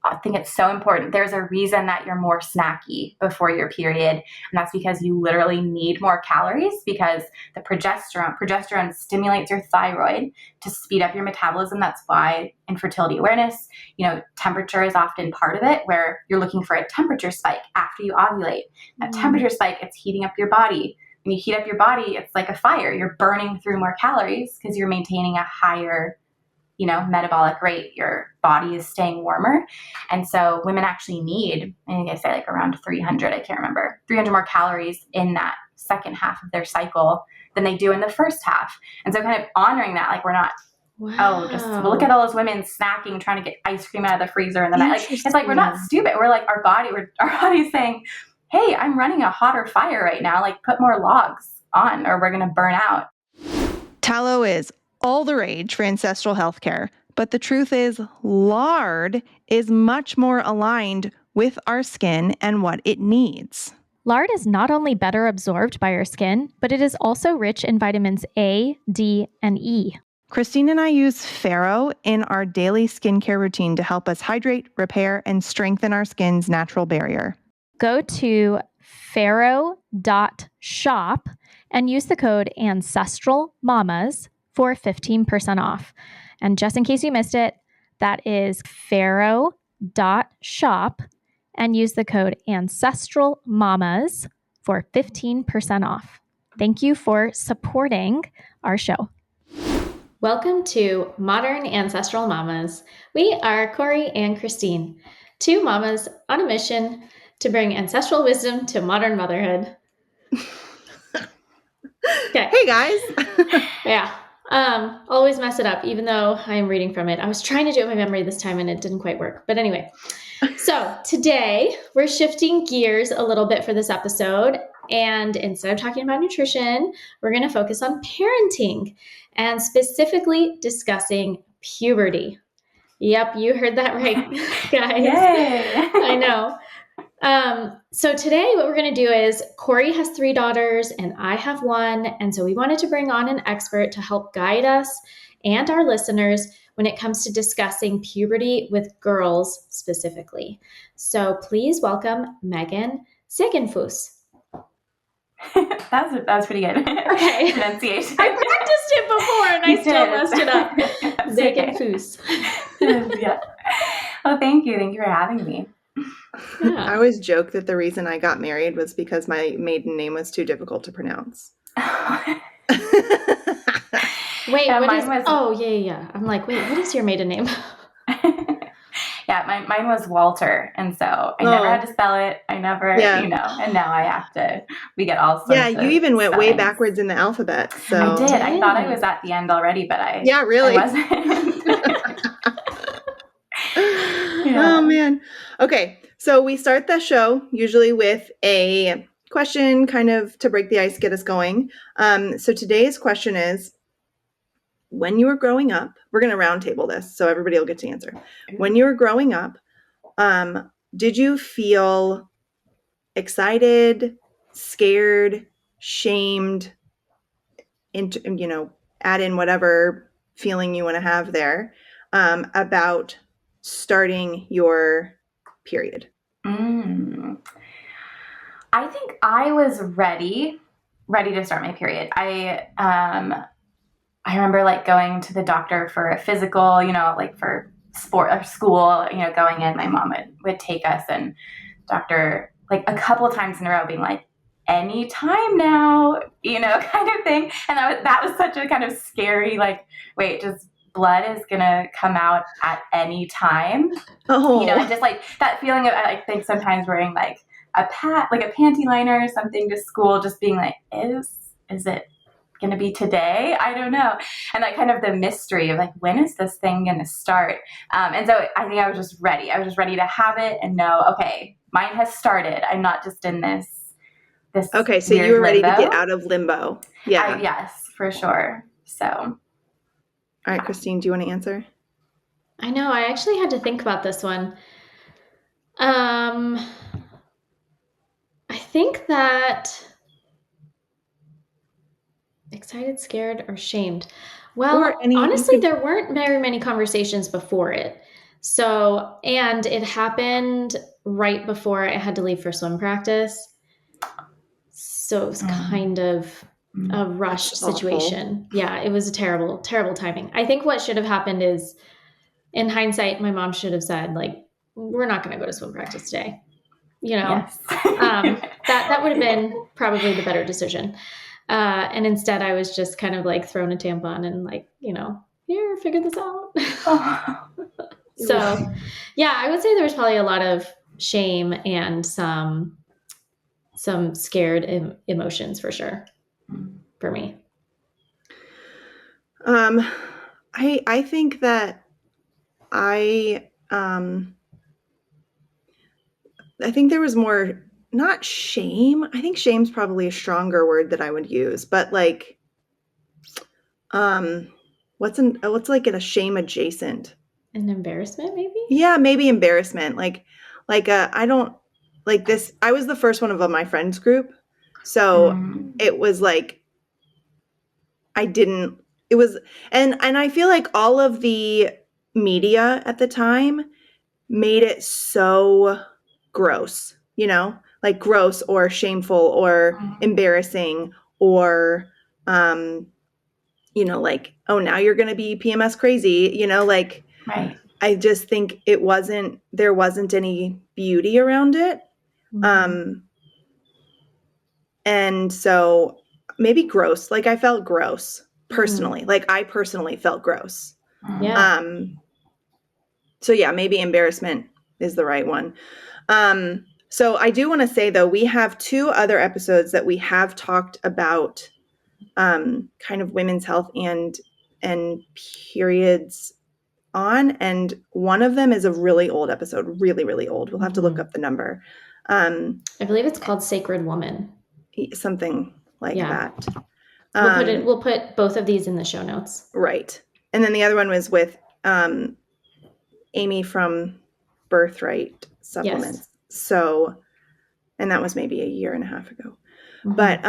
I think it's so important. There's a reason that you're more snacky before your period, and that's because you literally need more calories because the progesterone stimulates your thyroid to speed up your metabolism. That's why in fertility awareness, temperature is often part of it, where you're looking for a temperature spike after you ovulate. That temperature spike, it's heating up your body. When you heat up your body, it's like a fire. You're burning through more calories because you're maintaining a higher metabolic rate. Your body is staying warmer. And so women actually need, I think I say like around 300, I can't remember, 300 more calories in that second half of their cycle than they do in the first half. And so kind of honoring that, like we're not, just look at all those women snacking, trying to get ice cream out of the freezer in the night. Like, it's like, we're not stupid. We're like, our body's saying, hey, I'm running a hotter fire right now. Like put more logs on or we're going to burn out. Tallow is all the rage for ancestral healthcare, but the truth is lard is much more aligned with our skin and what it needs. Lard is not only better absorbed by our skin, but it is also rich in vitamins A, D, and E. Christine and I use Farrow in our daily skincare routine to help us hydrate, repair, and strengthen our skin's natural barrier. Go to farrow.shop and use the code ANCESTRALMAMAS for 15% off. And just in case you missed it, that is farrow.shop and use the code ANCESTRALMAMAS for 15% off. Thank you for supporting our show. Welcome to Modern Ancestral Mamas. We are Corey and Christine, two mamas on a mission to bring ancestral wisdom to modern motherhood. Okay. Hey guys. Yeah. Always mess it up, even though I am reading from it. I was trying to do it by memory this time and it didn't quite work. But anyway, so today we're shifting gears a little bit for this episode. And instead of talking about nutrition, we're going to focus on parenting and specifically discussing puberty. Yep, you heard that right, guys. Yay. I know. So today what we're going to do is Corey has 3 daughters and I have 1. And so we wanted to bring on an expert to help guide us and our listeners when it comes to discussing puberty with girls specifically. So please welcome Megan Ziegenfus. That was pretty good. Okay. Pronunciation. I practiced it before and I still messed it up. Ziegenfus. Yeah. Well, thank you. Thank you for having me. Yeah. I always joke that the reason I got married was because my maiden name was too difficult to pronounce. Wait, what is... Oh, yeah. I'm like, wait, what is your maiden name? Yeah, mine was Walter, and so I never had to spell it. I never, and now I have to. We get all sorts. Yeah, you even went way backwards in the alphabet. So I did. I thought I was at the end already, but I wasn't. Oh man. Okay, so we start the show usually with a question, kind of to break the ice, get us going. So today's question is: when you were growing up, we're going to roundtable this so everybody will get to answer. When you were growing up, did you feel excited, scared, shamed, add in whatever feeling you want to have there, about starting your period? I think I was ready to start my period. I remember going to the doctor for a physical, for sport or school, going in, my mom would take us, and doctor a couple of times in a row being like, any time now, kind of thing. And that was such a kind of scary, wait, just blood is going to come out at any time. Oh. And just that feeling of, I think sometimes wearing a panty liner or something to school, just being like, is it going to be today? I don't know. And that kind of the mystery of when is this thing going to start? And so I think I was just ready. I was just ready to have it and know, okay, mine has started. I'm not just in this Okay, so you were ready to get out of limbo. Yeah. Yes, for sure. So. All right, Christine, do you want to answer? I know. I actually had to think about this one. I think that excited, scared, or shamed. Well, honestly, there weren't very many conversations before it. So, and it happened right before I had to leave for swim practice. So it was kind of a rushed situation. Awful. Yeah, it was a terrible, terrible timing. I think what should have happened is, in hindsight, my mom should have said, like, we're not going to go to swim practice today. Yes. That would have been probably the better decision. And instead I was just kind of like thrown a tampon and like, here, figure this out. So yeah, I would say there was probably a lot of shame and some scared emotions for sure for me. I think that I think there was more, not shame. I think shame's probably a stronger word that I would use, but like, what's like a shame adjacent? An embarrassment, maybe? Yeah, maybe embarrassment. I don't like this. I was the first one of my friends group. So it was like, and I feel like all of the media at the time made it so gross, like gross or shameful or embarrassing or, like, oh, now you're going to be PMS crazy, like, right. I just think there wasn't any beauty around it. And so maybe gross, like I felt gross personally, like I personally felt gross. Yeah. So yeah, maybe embarrassment is the right one. So I do want to say though, we have 2 other episodes that we have talked about, kind of women's health and periods on, and one of them is a really old episode, really, really old. We'll have to look up the number. I believe it's called Sacred Woman. Something like that. We'll put both of these in the show notes. Right. And then the other one was with Amy from Birthright Supplements. Yes. So, and that was maybe a year and a half ago. But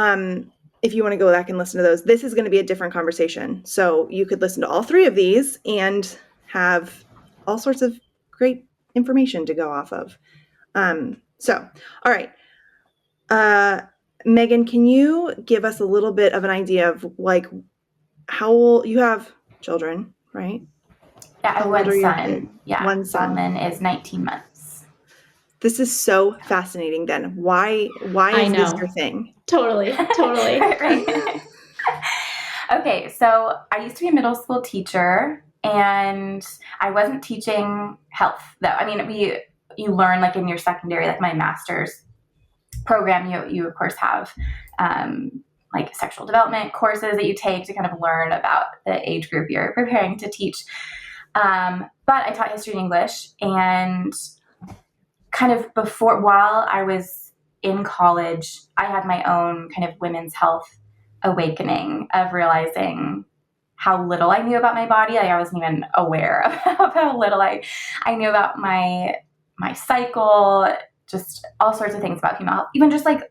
if you want to go back and listen to those, this is going to be a different conversation. So you could listen to all 3 of these and have all sorts of great information to go off of. So, all right. Megan, can you give us a little bit of an idea of like how old you have children, right? Yeah, I have one son. Yeah, one son. Solomon is 19 months. This is so fascinating. Then why is this your thing? Totally. Right. Okay, so I used to be a middle school teacher, and I wasn't teaching health though. I mean, you learn like in your secondary, like my master's program, you of course have like sexual development courses that you take to kind of learn about the age group you're preparing to teach. But I taught history and English, and kind of while I was in college, I had my own kind of women's health awakening of realizing how little I knew about my body. Like I wasn't even aware of how little I knew about my cycle, just all sorts of things about female health, even just like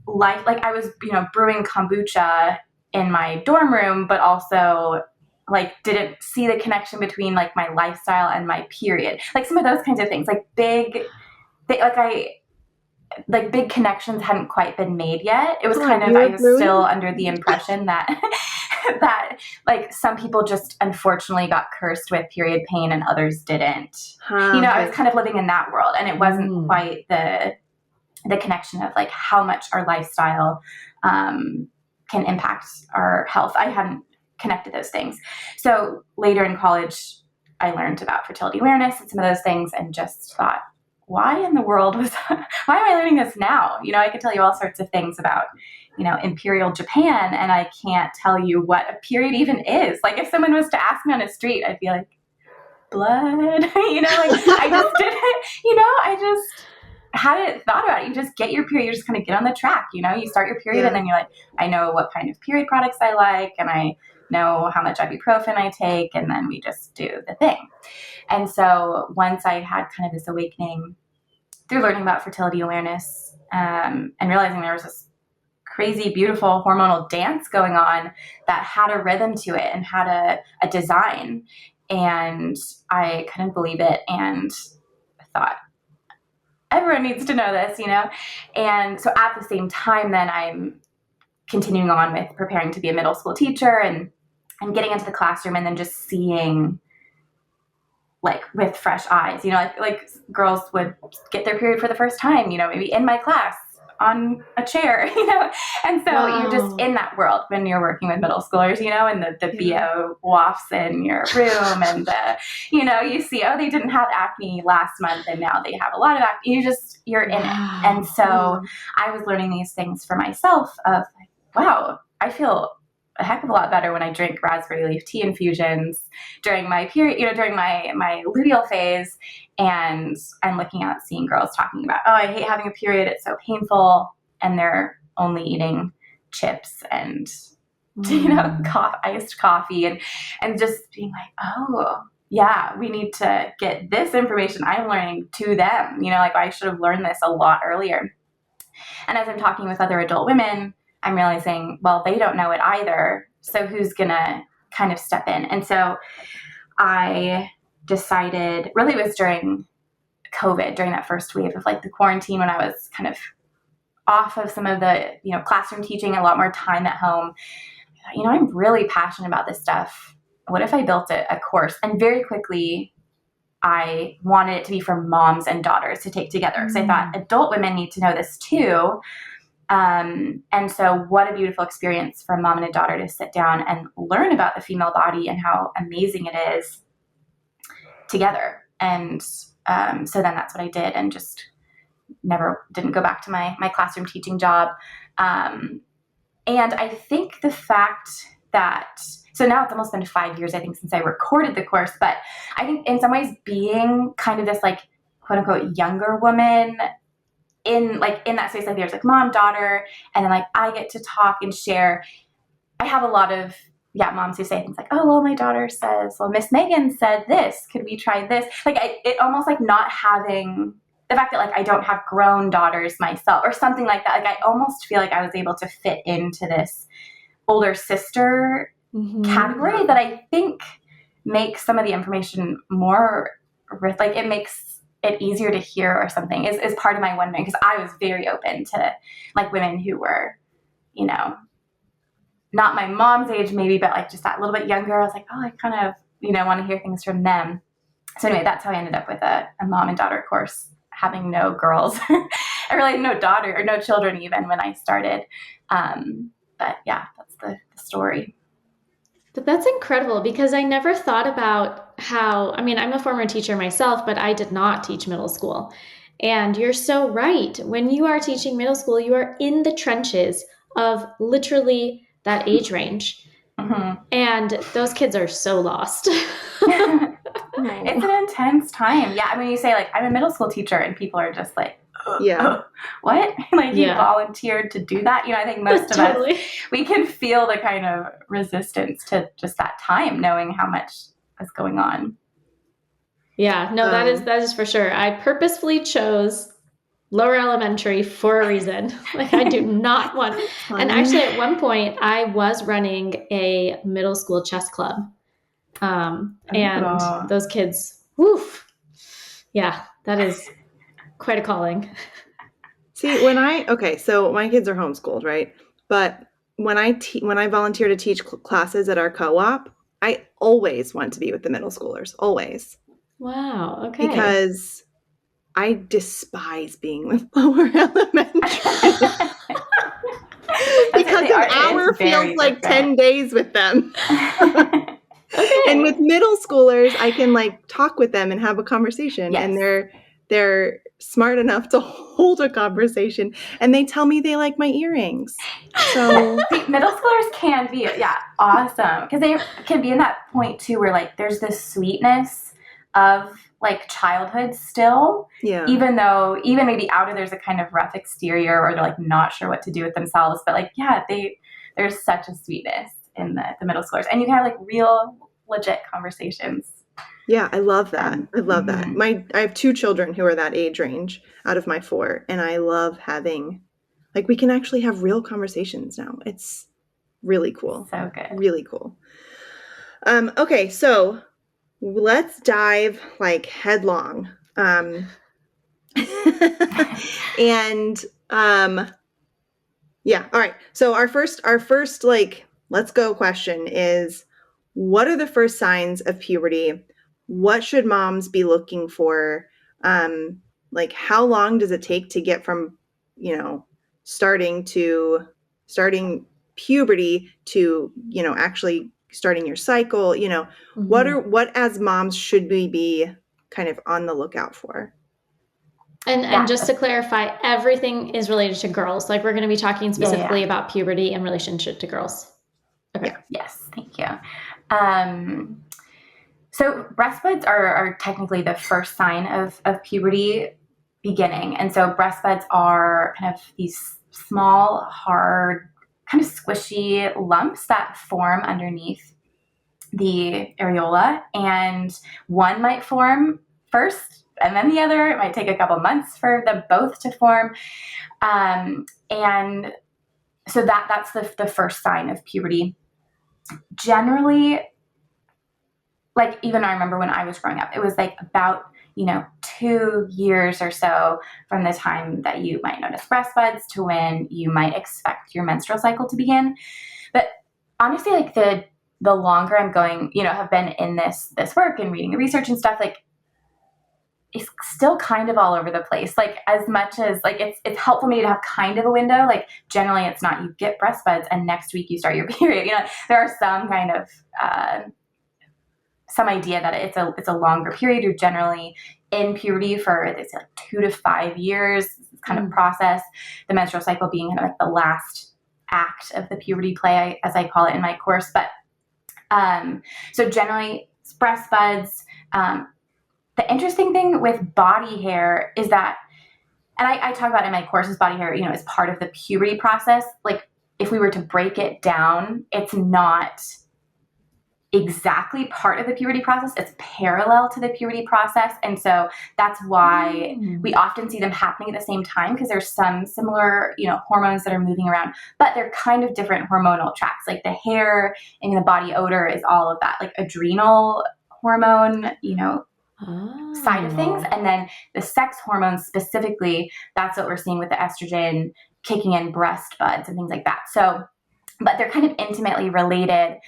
life. Like I was, brewing kombucha in my dorm room, but also like didn't see the connection between like my lifestyle and my period. Like some of those kinds of things, like big connections hadn't quite been made yet. It was I was still under the impression that that like some people just unfortunately got cursed with period pain and others didn't. I was kind of living in that world, and it wasn't quite the connection of like how much our lifestyle can impact our health. I hadn't connected those things. So later in college, I learned about fertility awareness and some of those things, and just thought, why in the world why am I learning this now? I could tell you all sorts of things about, Imperial Japan, and I can't tell you what a period even is. Like if someone was to ask me on the street, I'd be like, blood, like I just didn't, I just hadn't thought about it. You just get your period, you just kind of get on the track, you start your period and then you're like, I know what kind of period products I like, and I know how much ibuprofen I take, and then we just do the thing. And so once I had kind of this awakening through learning about fertility awareness, and realizing there was this crazy, beautiful hormonal dance going on that had a rhythm to it and had a design. And I couldn't believe it. And I thought, everyone needs to know this, And so at the same time, then I'm continuing on with preparing to be a middle school teacher and getting into the classroom and then just seeing like with fresh eyes, like girls would get their period for the first time, maybe in my class on a chair, and so you're just in that world when you're working with middle schoolers, and the BO wafts in your room and you see, oh, they didn't have acne last month and now they have a lot of acne. You're in it. And so I was learning these things for myself of like, wow, I feel a heck of a lot better when I drink raspberry leaf tea infusions during my period, during my luteal phase. And I'm looking out, seeing girls talking about, oh, I hate having a period. It's so painful. And they're only eating chips and, iced coffee and just being like, oh, yeah, we need to get this information I'm learning to them. Like I should have learned this a lot earlier. And as I'm talking with other adult women, I'm realizing, well, they don't know it either. So who's going to kind of step in? And so I decided, really it was during COVID, during that first wave of like the quarantine when I was kind of off of some of the, classroom teaching, a lot more time at home. I'm really passionate about this stuff. What if I built a course? And very quickly, I wanted it to be for moms and daughters to take together. Because I thought adult women need to know this too. And so what a beautiful experience for a mom and a daughter to sit down and learn about the female body and how amazing it is together. And so then that's what I did and just didn't go back to my classroom teaching job. And I think the fact that, so now it's almost been 5 years, I think, since I recorded the course, but I think in some ways being kind of this like quote unquote younger woman in that space, like there's like mom, daughter, and then like I get to talk and share. I have a lot of moms who say things like, oh, well, my daughter says, well, Miss Megan said this, could we try this? Like it almost like not having the fact that like I don't have grown daughters myself or something like that. Like I almost feel like I was able to fit into this older sister category that I think makes some of the information more like it makes it easier to hear or something is part of my wondering, because I was very open to like women who were, not my mom's age maybe, but like just that little bit younger. I was like, oh, I kind of, want to hear things from them. So anyway, that's how I ended up with a mom and daughter course, having no girls. I really had no daughter or no children even when I started. But yeah, that's the story. But that's incredible, because I never thought about how, I'm a former teacher myself, but I did not teach middle school. And you're so right. When you are teaching middle school, you are in the trenches of literally that age range. And those kids are so lost. It's an intense time. Yeah. You say like, I'm a middle school teacher and people are just like, what? Like you volunteered to do that? I think most of us, we can feel the kind of resistance to just that time, knowing how much is going on. Yeah, no, that is for sure. I purposefully chose lower elementary for a reason. Like I do not want, and actually at one point I was running a middle school chess club. And those kids, woof. Yeah, that is quite a calling. See, so my kids are homeschooled, right? But when I volunteer to teach classes at our co-op, I always want to be with the middle schoolers, always. Wow, okay. Because I despise being with lower elementary. Because an hour feels like 10 days with them. Okay. And with middle schoolers, I can like talk with them and have a conversation, and they're smart enough to hold a conversation, and they tell me they like my earrings. So middle schoolers can be awesome, because they can be in that point too where like there's this sweetness of like childhood still, even though maybe outer there's a kind of rough exterior or they're like not sure what to do with themselves, but like there's such a sweetness in the middle schoolers, and you can have like real legit conversations. Yeah, I love that. I have 2 children who are that age range out of my 4, and I love having, like, we can actually have real conversations now. It's really cool. So good. Really cool. Okay, so let's dive like headlong. And yeah, all right. So our first like let's go question is, what are the first signs of puberty? What should moms be looking for? Like how long does it take to get from, you know, starting puberty to, you know, actually starting your cycle? You know, what as moms should we be kind of on the lookout for? And just to clarify, everything is related to girls. Like we're going to be talking specifically about puberty in relationship to girls. Okay. Yeah. Yes. Thank you. So breast buds are technically the first sign of puberty beginning. And so breast buds are kind of these small, hard, kind of squishy lumps that form underneath the areola. And one might form first and then the other. It might take a couple months for them both to form. And so that's the first sign of puberty. Generally, like even I remember when I was growing up, it was like about, 2 years or so from the time that you might notice breast buds to when you might expect your menstrual cycle to begin. But honestly, like the longer I'm going, have been in this work and reading the research and stuff, like it's still kind of all over the place. Like as much as like it's helpful maybe to have kind of a window, like generally it's not you get breast buds and next week you start your period. There are some kind of some idea that it's a longer period. You're generally in puberty for they say like 2 to 5 years kind of process. The menstrual cycle being kind of like the last act of the puberty play, as I call it in my course. But so generally it's breast buds. The interesting thing with body hair is that, and I talk about in my courses, body hair, is part of the puberty process. Like if we were to break it down, it's not exactly part of the puberty process. It's parallel to the puberty process. And so that's why we often see them happening at the same time, because there's some similar, hormones that are moving around, but they're kind of different hormonal tracks. Like the hair and the body odor is all of that, like adrenal hormone, side of things. And then the sex hormones specifically, that's what we're seeing with the estrogen kicking in breast buds and things like that. So, but they're kind of intimately related.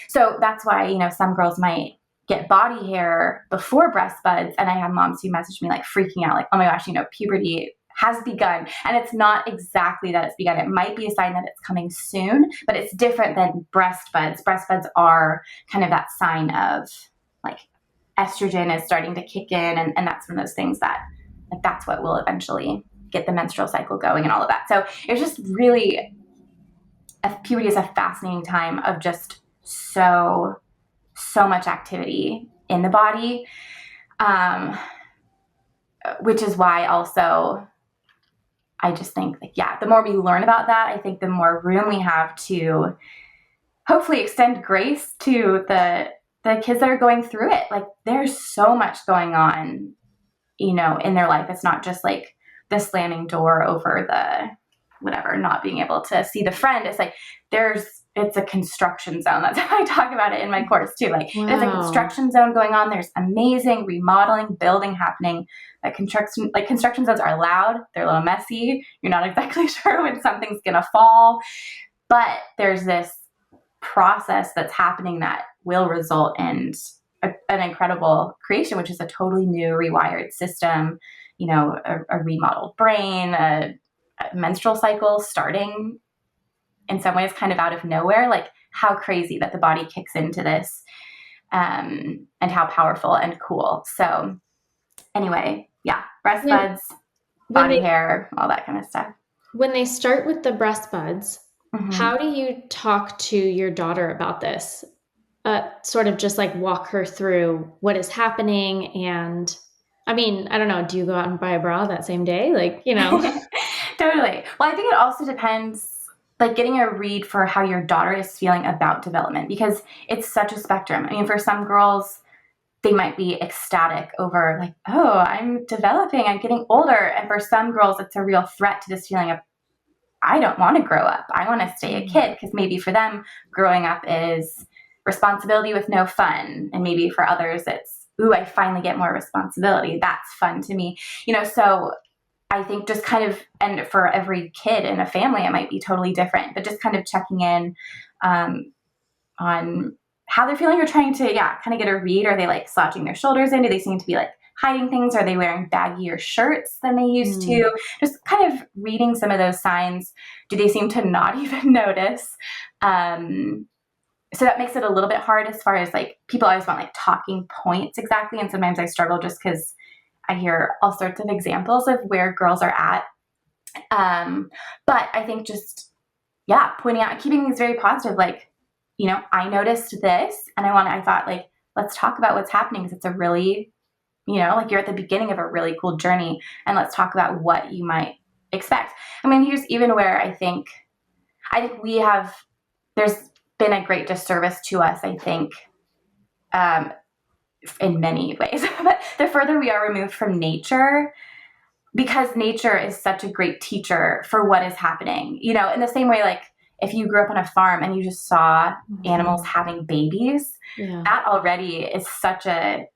So that's why, some girls might get body hair before breast buds. And I have moms who message me like freaking out, like, oh my gosh, puberty has begun. And it's not exactly that it's begun. It might be a sign that it's coming soon, but it's different than breast buds. Breast buds are kind of that sign of like estrogen is starting to kick in. And that's one of those things that like, that's what will eventually get the menstrual cycle going and all of that. So it's just really, puberty is a fascinating time of just so much activity in the body, which is why also I just think like, the more we learn about that, I think the more room we have to hopefully extend grace to the kids that are going through it. Like there's so much going on, in their life. It's not just like the slamming door over the whatever, not being able to see the friend. It's like it's a construction zone. That's how I talk about it in my course too. Like there's a construction zone going on. There's amazing remodeling, building happening. Construction zones are loud. They're a little messy. You're not exactly sure when something's going to fall, but there's this process that's happening that will result in an incredible creation, which is a totally new rewired system, a remodeled brain, a menstrual cycle starting in some ways kind of out of nowhere. Like how crazy that the body kicks into this, and how powerful and cool. So anyway, breast buds, body hair, all that kind of stuff. When they start with the breast buds, how do you talk to your daughter about this? Sort of just like walk her through what is happening. And I mean, I don't know, do you go out and buy a bra that same day? Like, Totally. Well, I think it also depends, like getting a read for how your daughter is feeling about development, because it's such a spectrum. I mean, for some girls, they might be ecstatic over like, oh, I'm developing, I'm getting older. And for some girls, it's a real threat to this feeling of, I don't want to grow up. I want to stay a kid, because maybe for them, growing up is responsibility with no fun. And maybe for others, it's ooh, I finally get more responsibility. That's fun to me. So I think just kind of, and for every kid in a family, it might be totally different, but just kind of checking in on how they're feeling or trying to, kind of get a read. Are they like slouching their shoulders in? Do they seem to be like hiding things? Are they wearing baggier shirts than they used to? Just kind of reading some of those signs. Do they seem to not even notice? So that makes it a little bit hard as far as like people always want like talking points exactly. And sometimes I struggle just because I hear all sorts of examples of where girls are at. But I think just, pointing out and keeping things very positive. Like, I noticed this and I thought like, let's talk about what's happening because it's a really, like you're at the beginning of a really cool journey and let's talk about what you might expect. I mean, here's even where I think there's been a great disservice to us, I think, in many ways. But the further we are removed from nature, because nature is such a great teacher for what is happening, in the same way, like if you grew up on a farm and you just saw animals having babies, that already is such a,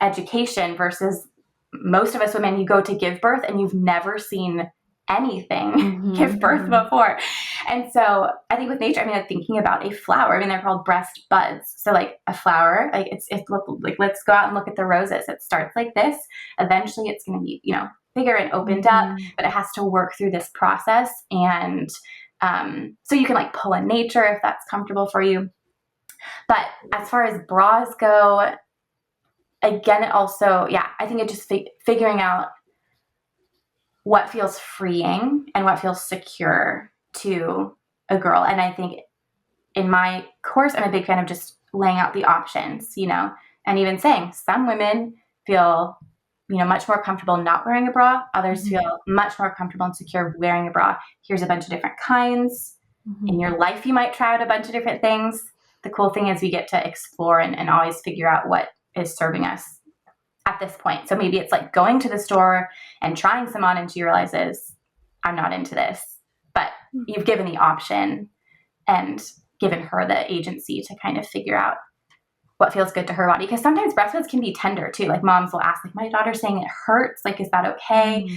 education versus most of us women, you go to give birth and you've never seen anything give birth before. And so I think with nature, like thinking about a flower, they're called breast buds. So like a flower, like it's like, let's go out and look at the roses. It starts like this. Eventually it's going to be, bigger and opened up, but it has to work through this process. And so you can like pull in nature if that's comfortable for you. But as far as bras go, again, it also, I think it just figuring out what feels freeing and what feels secure to a girl. And I think in my course, I'm a big fan of just laying out the options, and even saying some women feel, much more comfortable not wearing a bra. Others feel much more comfortable and secure wearing a bra. Here's a bunch of different kinds. In your life, you might try out a bunch of different things. The cool thing is we get to explore and always figure out what is serving us at this point. So maybe it's like going to the store and trying some on and she realizes I'm not into this, but you've given the option and given her the agency to kind of figure out what feels good to her body. Because sometimes breast buds can be tender too. Like moms will ask, like, my daughter's saying it hurts. Like, is that okay?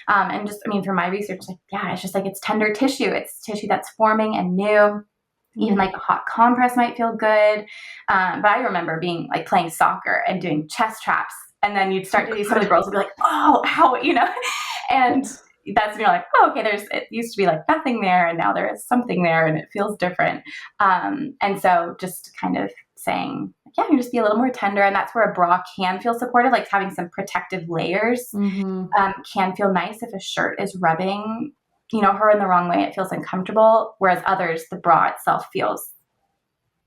And just, from my research, like, it's just like, it's tender tissue. It's tissue that's forming and new. Even like a hot compress might feel good. But I remember being like playing soccer and doing chest traps. And then you'd start to see some of the girls would be like, oh, ow, and that's when you're like, oh, okay, it used to be like nothing there. And now there is something there and it feels different. And so just kind of saying, you just be a little more tender. And that's where a bra can feel supportive, like having some protective layers can feel nice if a shirt is rubbing, her in the wrong way. It feels uncomfortable. Whereas others, the bra itself feels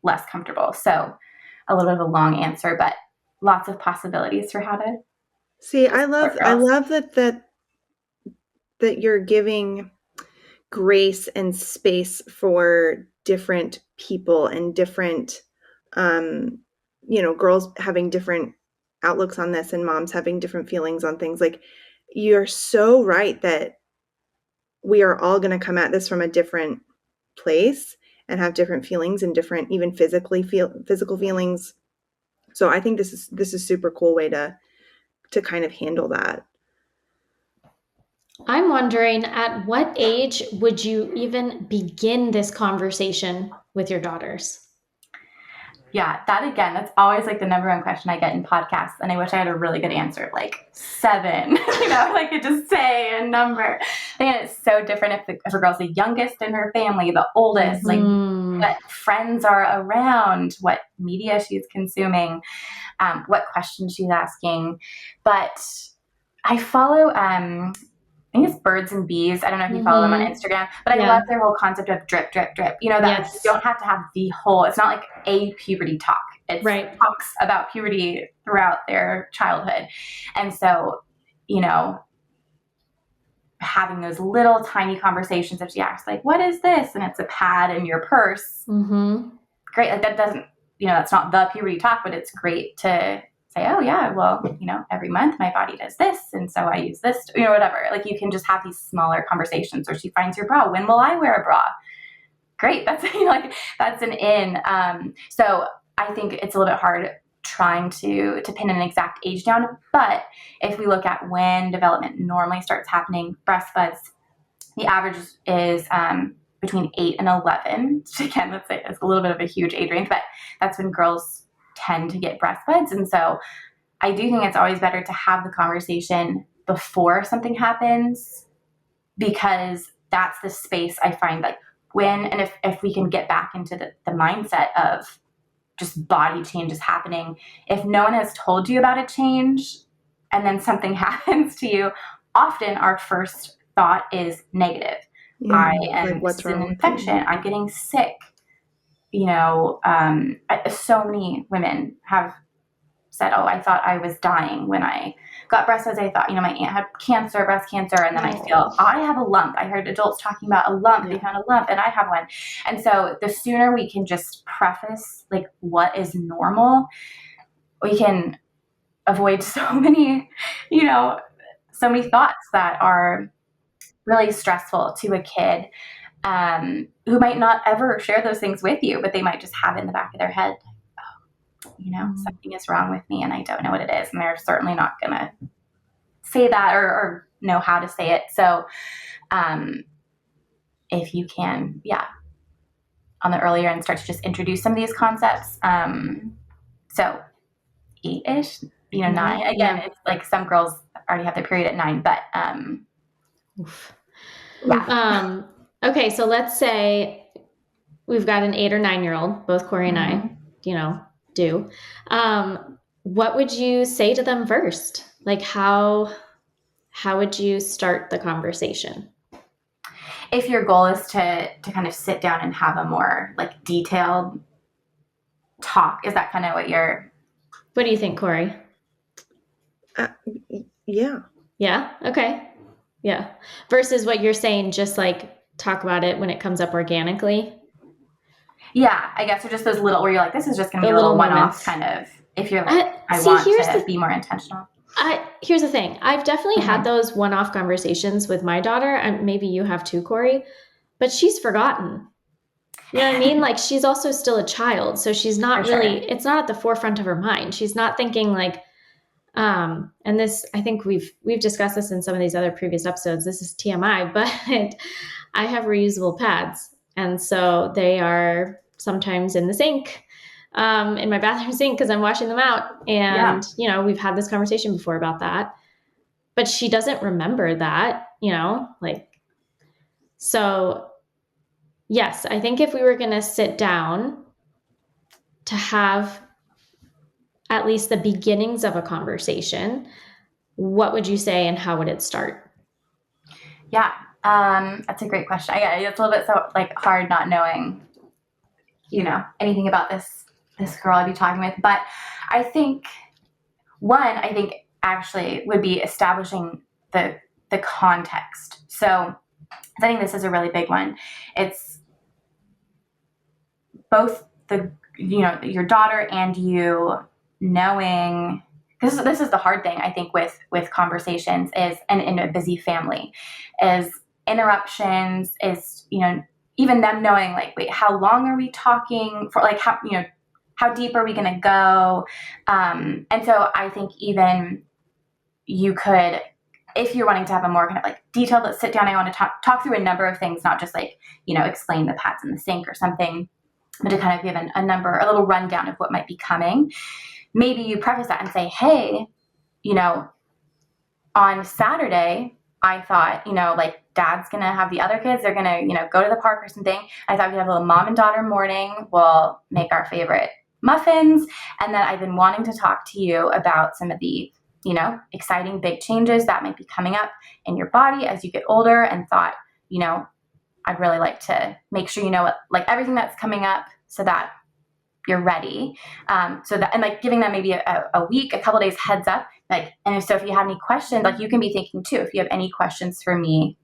less comfortable. So a little bit of a long answer, but lots of possibilities for how to see. I love that you're giving grace and space for different people and different, girls having different outlooks on this and moms having different feelings on things. Like, you're so right that we are all going to come at this from a different place and have different feelings and different, even physical feelings. So I think this is super cool way to kind of handle that. I'm wondering, at what age would you even begin this conversation with your daughters? Yeah, that's always like the number one question I get in podcasts. And I wish I had a really good answer, like 7, like you just say a number. And it's so different if a girl's the youngest in her family, the oldest, like what friends are around, what media she's consuming, what questions she's asking. But I follow, I think it's Birds and Bees. I don't know if you follow them on Instagram, but I love their whole concept of drip, drip, drip. That you don't have to have the whole, it's not like a puberty talk. It talks about puberty throughout their childhood. And so, having those little tiny conversations, if she asks like, what is this? And it's a pad in your purse. Great. Like that doesn't, that's not the puberty talk, but it's great to say, oh yeah, well, every month my body does this. And so I use this, whatever. Like you can just have these smaller conversations. Or she finds your bra. When will I wear a bra? Great. That's, that's an in. So I think it's a little bit hard trying to pin an exact age down. But if we look at when development normally starts happening, breast buds, the average is between 8 and 11. Again, let's say it's a little bit of a huge age range, but that's when girls tend to get breast buds. And so I do think it's always better to have the conversation before something happens, because that's the space I find like when, and if we can get back into the mindset of just body change is happening. If no one has told you about a change and then something happens to you, often our first thought is negative. Yeah, I am like, what's wrong an with infection. you? I'm getting sick. You know, so many women have said, "Oh, I thought I was dying when I got breast buds. I thought, you know, my aunt had cancer, breast cancer, and then I feel I have a lump. I heard adults talking about a lump. They found a lump, and I have one." And so, the sooner we can just preface like what is normal, we can avoid so many, you know, so many thoughts that are really stressful to a kid who might not ever share those things with you, but they might just have it in the back of their head. You know, something is wrong with me and I don't know what it is. And they're certainly not going to say that or know how to say it. So if you can, on the earlier end, start to just introduce some of these concepts. So 8-ish, you know, 9. Again, it's like some girls already have their period at 9, but okay, so let's say we've got an 8 or 9-year-old, both Corey and I, you know, do. What would you say to them first? Like how would you start the conversation? If your goal is to kind of sit down and have a more like detailed talk, is that kind of what do you think, Corey? Yeah. Yeah. Okay. Yeah. Versus what you're saying, just like talk about it when it comes up organically. Yeah, I guess, or just those little where you're like, this is just going to be a little one-off kind of, if you're like, I want to be more intentional. Here's the thing. I've definitely had those one-off conversations with my daughter, and maybe you have too, Corey, but she's forgotten. You know what I mean? Like, she's also still a child, so she's not it's not at the forefront of her mind. She's not thinking like, and this, I think we've discussed this in some of these other previous episodes. This is TMI, but I have reusable pads. And so they are sometimes in the sink, in my bathroom sink, because I'm washing them out. And, you know, we've had this conversation before about that, but she doesn't remember that, you know, like, so yes, I think if we were going to sit down to have at least the beginnings of a conversation, what would you say and how would it start? Yeah, that's a great question. It's a little bit so like hard not knowing, you know, anything about this girl I'd be talking with. But I think actually would be establishing the context. So I think this is a really big one. It's both your daughter and you knowing, this is the hard thing, I think, with conversations is, and in a busy family, is interruptions, is, you know, even them knowing like, wait, how long are we talking for? Like, how deep are we going to go? And so I think even you could, if you're wanting to have a more kind of like detailed, let's sit down, I want to talk through a number of things, not just like, you know, explain the pads in the sink or something, but to kind of give a little rundown of what might be coming. Maybe you preface that and say, hey, you know, on Saturday, I thought, you know, like dad's going to have the other kids. They're going to, you know, go to the park or something. I thought we'd have a little mom and daughter morning. We'll make our favorite muffins. And then I've been wanting to talk to you about some of the, you know, exciting big changes that might be coming up in your body as you get older, and thought, you know, I'd really like to make sure you know what, like everything that's coming up so that you're ready. So that, and like giving them maybe a week, a couple days heads up, like, and so if you have any questions, like you can be thinking too, if you have any questions for me,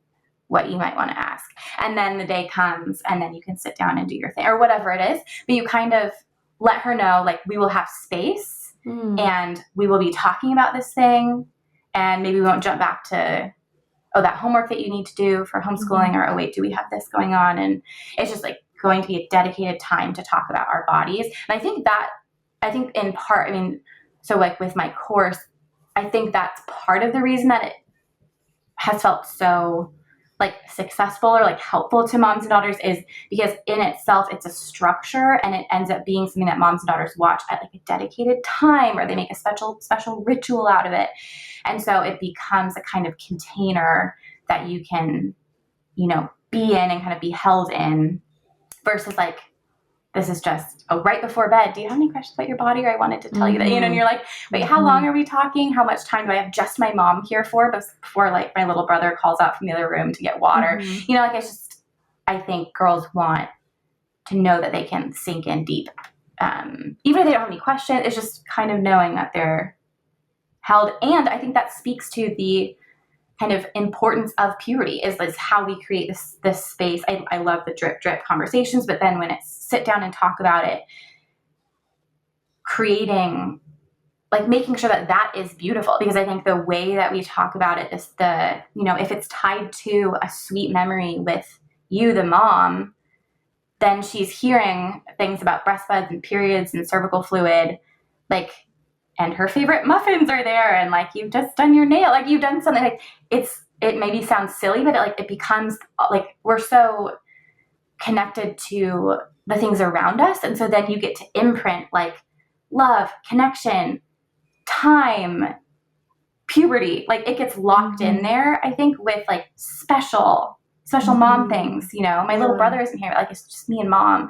what you might want to ask. And then the day comes and then you can sit down and do your thing or whatever it is, but you kind of let her know, like, we will have space and we will be talking about this thing. And maybe we won't jump back to, oh, that homework that you need to do for homeschooling, or, oh, wait, do we have this going on? And it's just like going to be a dedicated time to talk about our bodies. And I think that I think in part, I mean, so like with my course, I think that's part of the reason that it has felt so like successful or like helpful to moms and daughters is because in itself it's a structure, and it ends up being something that moms and daughters watch at like a dedicated time, or they make a special ritual out of it. And so it becomes a kind of container that you can, you know, be in and kind of be held in, versus like, this is just, oh, right before bed, do you have any questions about your body? Or I wanted to tell you that, you know, and you're like, wait, how long are we talking? How much time do I have just my mom here for before like my little brother calls out from the other room to get water? You know, like it's just, I think girls want to know that they can sink in deep. Even if they don't have any questions, it's just kind of knowing that they're held. And I think that speaks to the kind of importance of puberty is how we create this space. I love the drip conversations, but then when it's sit down and talk about it, creating, like making sure that that is beautiful, because I think the way that we talk about it is you know, if it's tied to a sweet memory with you, the mom, then she's hearing things about breast buds and periods and cervical fluid, like, and her favorite muffins are there, and like you've just done your nail, like you've done something, like it maybe sounds silly, but it becomes like we're so connected to the things around us. And so then you get to imprint like love, connection, time, puberty, like it gets locked in there, I think, with like special mom things. You know, my little brother isn't here, like it's just me and mom.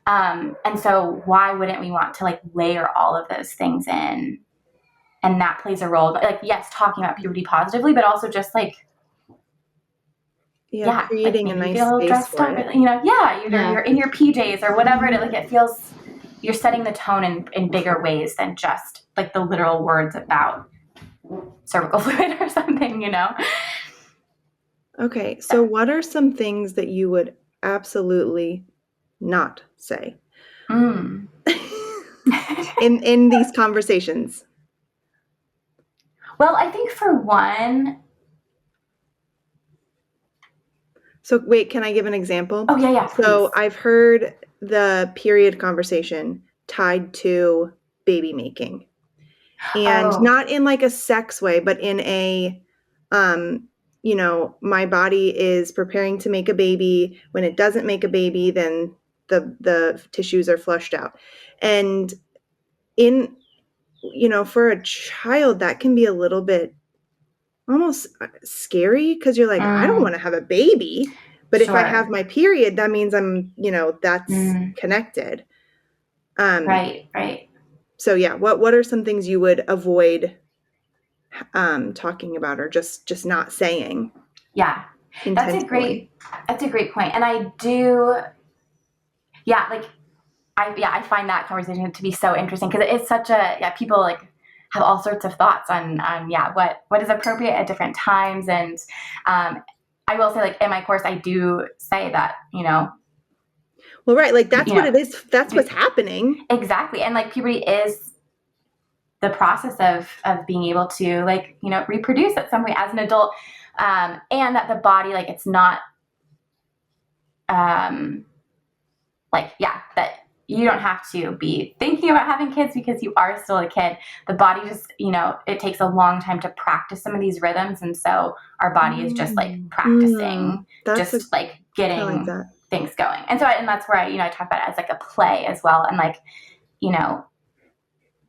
And so why wouldn't we want to like layer all of those things in? And that plays a role, like, yes, talking about puberty positively, but also just like, creating like a nice space for it. You know, you're in your PJs or whatever. Like it feels, you're setting the tone in bigger ways than just like the literal words about cervical fluid or something, you know? Okay. So what are some things that you would absolutely not say in these conversations? Well, I think for one. So wait, can I give an example? Oh, yeah, please. So I've heard the period conversation tied to baby making. And not in like a sex way, but in a, you know, my body is preparing to make a baby. When it doesn't make a baby, then the tissues are flushed out. And in, you know, for a child, that can be a little bit almost scary, because you're like, I don't want to have a baby, but if I have my period, that means I'm, you know, that's connected. Right. So yeah, what are some things you would avoid talking about, or just not saying? Yeah, that's a great point. And I do, I find that conversation to be so interesting, because it's such a, people like have all sorts of thoughts on what is appropriate at different times. And I will say, like, in my course, I do say that, you know. Well, right. Like that's what it is. That's what's happening. Exactly. And like puberty is the process of being able to, like, you know, reproduce at some way as an adult. And that the body, like, it's not that you don't have to be thinking about having kids because you are still a kid. The body just, you know, it takes a long time to practice some of these rhythms. And so our body is just like practicing, like getting things going. And so, and that's where I talk about it as like a play as well. And like, you know,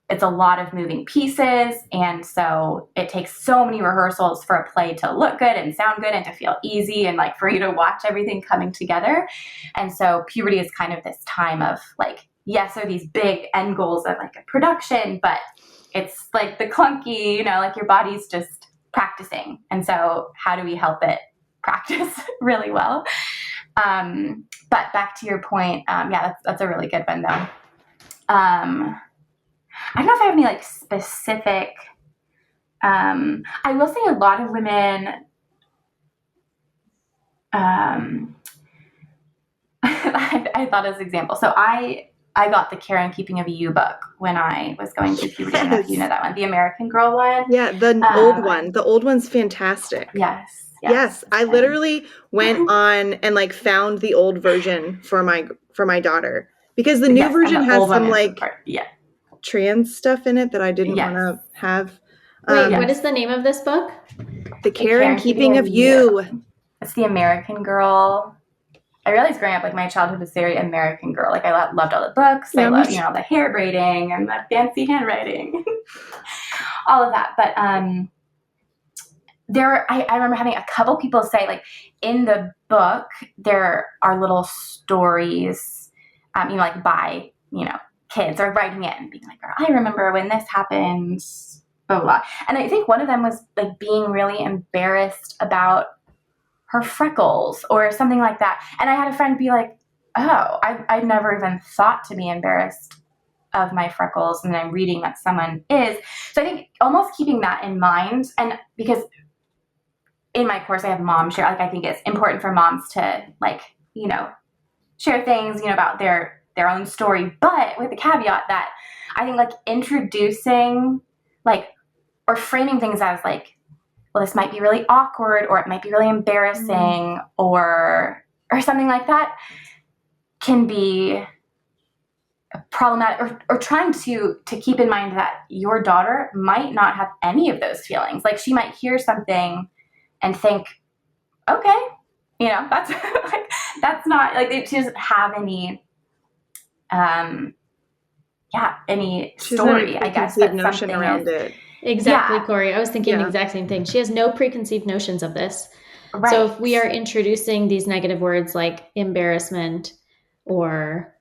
it's a lot of moving pieces. And so it takes so many rehearsals for a play to look good and sound good and to feel easy, and like for you to watch everything coming together. And so puberty is kind of this time of like, yes, there are these big end goals of like a production, but it's like the clunky, you know, like your body's just practicing. And so how do we help it practice really well? But back to your point, that's a really good one though. I don't know if I have any like specific, I will say a lot of women, I thought as an example. So I got the Care and Keeping of You book when I was going through puberty. I don't know if you know that one, the American Girl one. Yeah, the old one. The old one's fantastic. Yes. I literally went on and like found the old version for my daughter, because the new version has some like trans stuff in it that I didn't Yes. want to have. Wait, Yes. what is the name of this book? The Care and Keeping of You. It's the American Girl. I realized growing up, like my childhood was very American Girl. Like I loved all the books. Yeah, I me loved, too. you know, the hair braiding and the fancy handwriting, all of that. But I remember having a couple people say, like, in the book there are little stories, you know, like by, you know, kids or writing it and being like, I remember when this happened, blah, blah, blah. And I think one of them was like being really embarrassed about her freckles or something like that. And I had a friend be like, oh, I've never even thought to be embarrassed of my freckles. And I'm reading that someone is. So I think almost keeping that in mind, and because in my course I have mom share, like I think it's important for moms to, like, you know, share things, you know, about their own story, but with the caveat that I think like introducing, like, or framing things as like, well, this might be really awkward, or it might be really embarrassing, or something like that, can be problematic, or trying to keep in mind that your daughter might not have any of those feelings. Like she might hear something and think, okay, you know, that's like, that's not like, she doesn't have any, any story, I guess, that notion something around is, it. Exactly, Yeah. Corey. I was thinking the exact same thing. She has no preconceived notions of this. right. So if we are introducing these negative words like embarrassment or...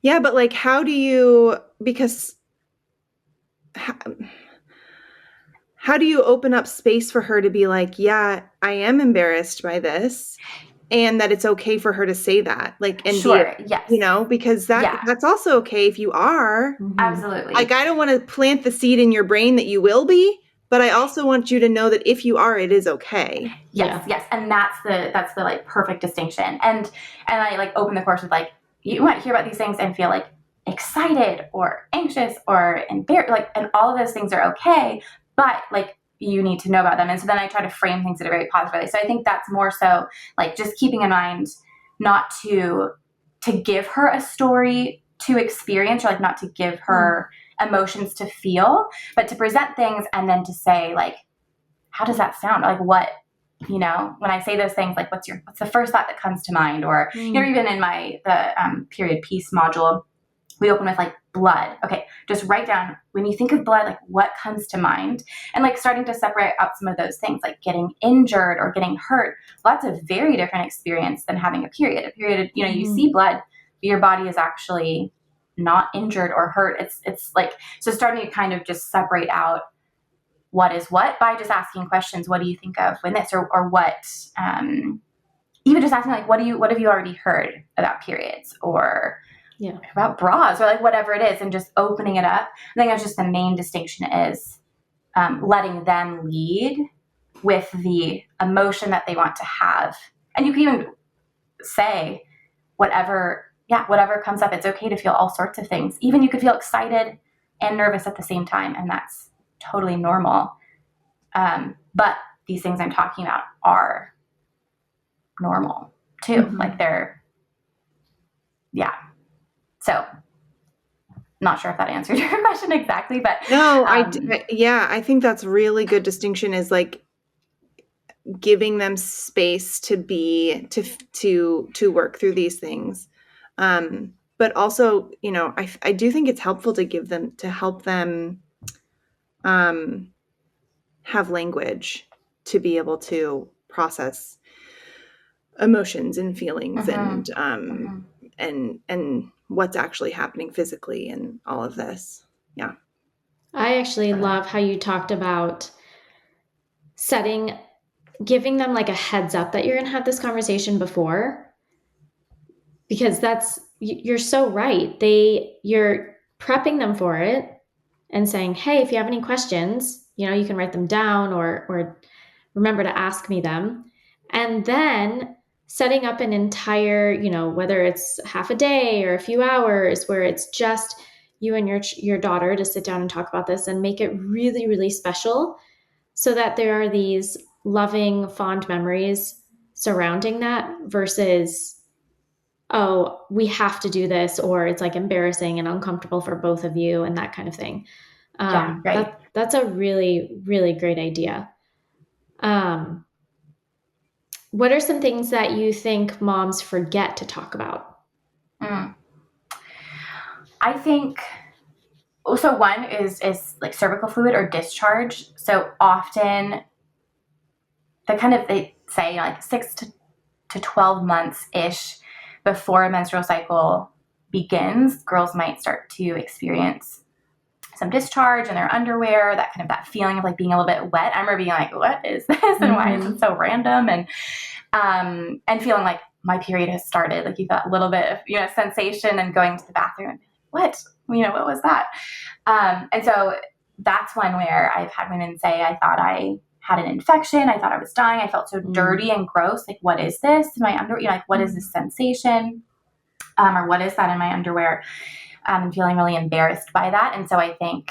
Yeah, but like, how do you, because how do you open up space for her to be like, yeah, I am embarrassed by this, and that it's okay for her to say that, like, and sure, be, yes, you know, because that's also okay if you are. absolutely. Like, I don't want to plant the seed in your brain that you will be, but I also want you to know that if you are, it is okay. Yes, yes, and that's the like perfect distinction. And I like open the course with like, you might hear about these things and feel like excited or anxious or embarrassed, like, and all of those things are okay, but like you need to know about them. And so then I try to frame things in a very positive way. So I think that's more so like just keeping in mind not to give her a story to experience, or like not to give her emotions to feel, but to present things and then to say like, how does that sound? Like what, you know, when I say those things, like what's the first thought that comes to mind? Or, you know, even in the period peace module, we open with like blood. Okay, just write down, when you think of blood, like what comes to mind, and like starting to separate out some of those things, like getting injured or getting hurt. Well, that's a very different experience than having a period. A period, you know, you see blood, but your body is actually not injured or hurt. It's like, so starting to kind of just separate out what is what by just asking questions. What do you think of when this, or what, even just asking like, what have you already heard about periods, or about bras, or like whatever it is, and just opening it up. I think that's just the main distinction is letting them lead with the emotion that they want to have. And you can even say whatever comes up. It's okay to feel all sorts of things. Even you could feel excited and nervous at the same time, and that's totally normal. But these things I'm talking about are normal too. Like they're, So not sure if that answered your question exactly, but no, I think that's really good distinction, is like giving them space to be, to work through these things. But also, you know, I do think it's helpful to help them have language to be able to process emotions and feelings and what's actually happening physically and all of this. Yeah. I actually love how you talked about giving them like a heads up that you're going to have this conversation before, because you're so right. You're prepping them for it and saying, hey, if you have any questions, you know, you can write them down or remember to ask me them. And then setting up an entire, you know, whether it's half a day or a few hours, where it's just you and your daughter to sit down and talk about this, and make it really, really special, so that there are these loving, fond memories surrounding that, versus oh, we have to do this, or it's like embarrassing and uncomfortable for both of you and that kind of thing. Right. That's a really, really great idea. What are some things that you think moms forget to talk about? I think, so one is like cervical fluid or discharge. So often they say like 6 to 12 months ish before a menstrual cycle begins, girls might start to experience some discharge in their underwear, that feeling of like being a little bit wet. I remember being like, what is this? And why is it so random? And feeling like my period has started. Like you got a little bit of, sensation, and going to the bathroom and be like, what was that? And so that's one where I've had women say, I thought I had an infection. I thought I was dying. I felt so dirty and gross. Like, what is this in my underwear? Like, what is this sensation? Or what is that in my underwear? And feeling really embarrassed by that. And so I think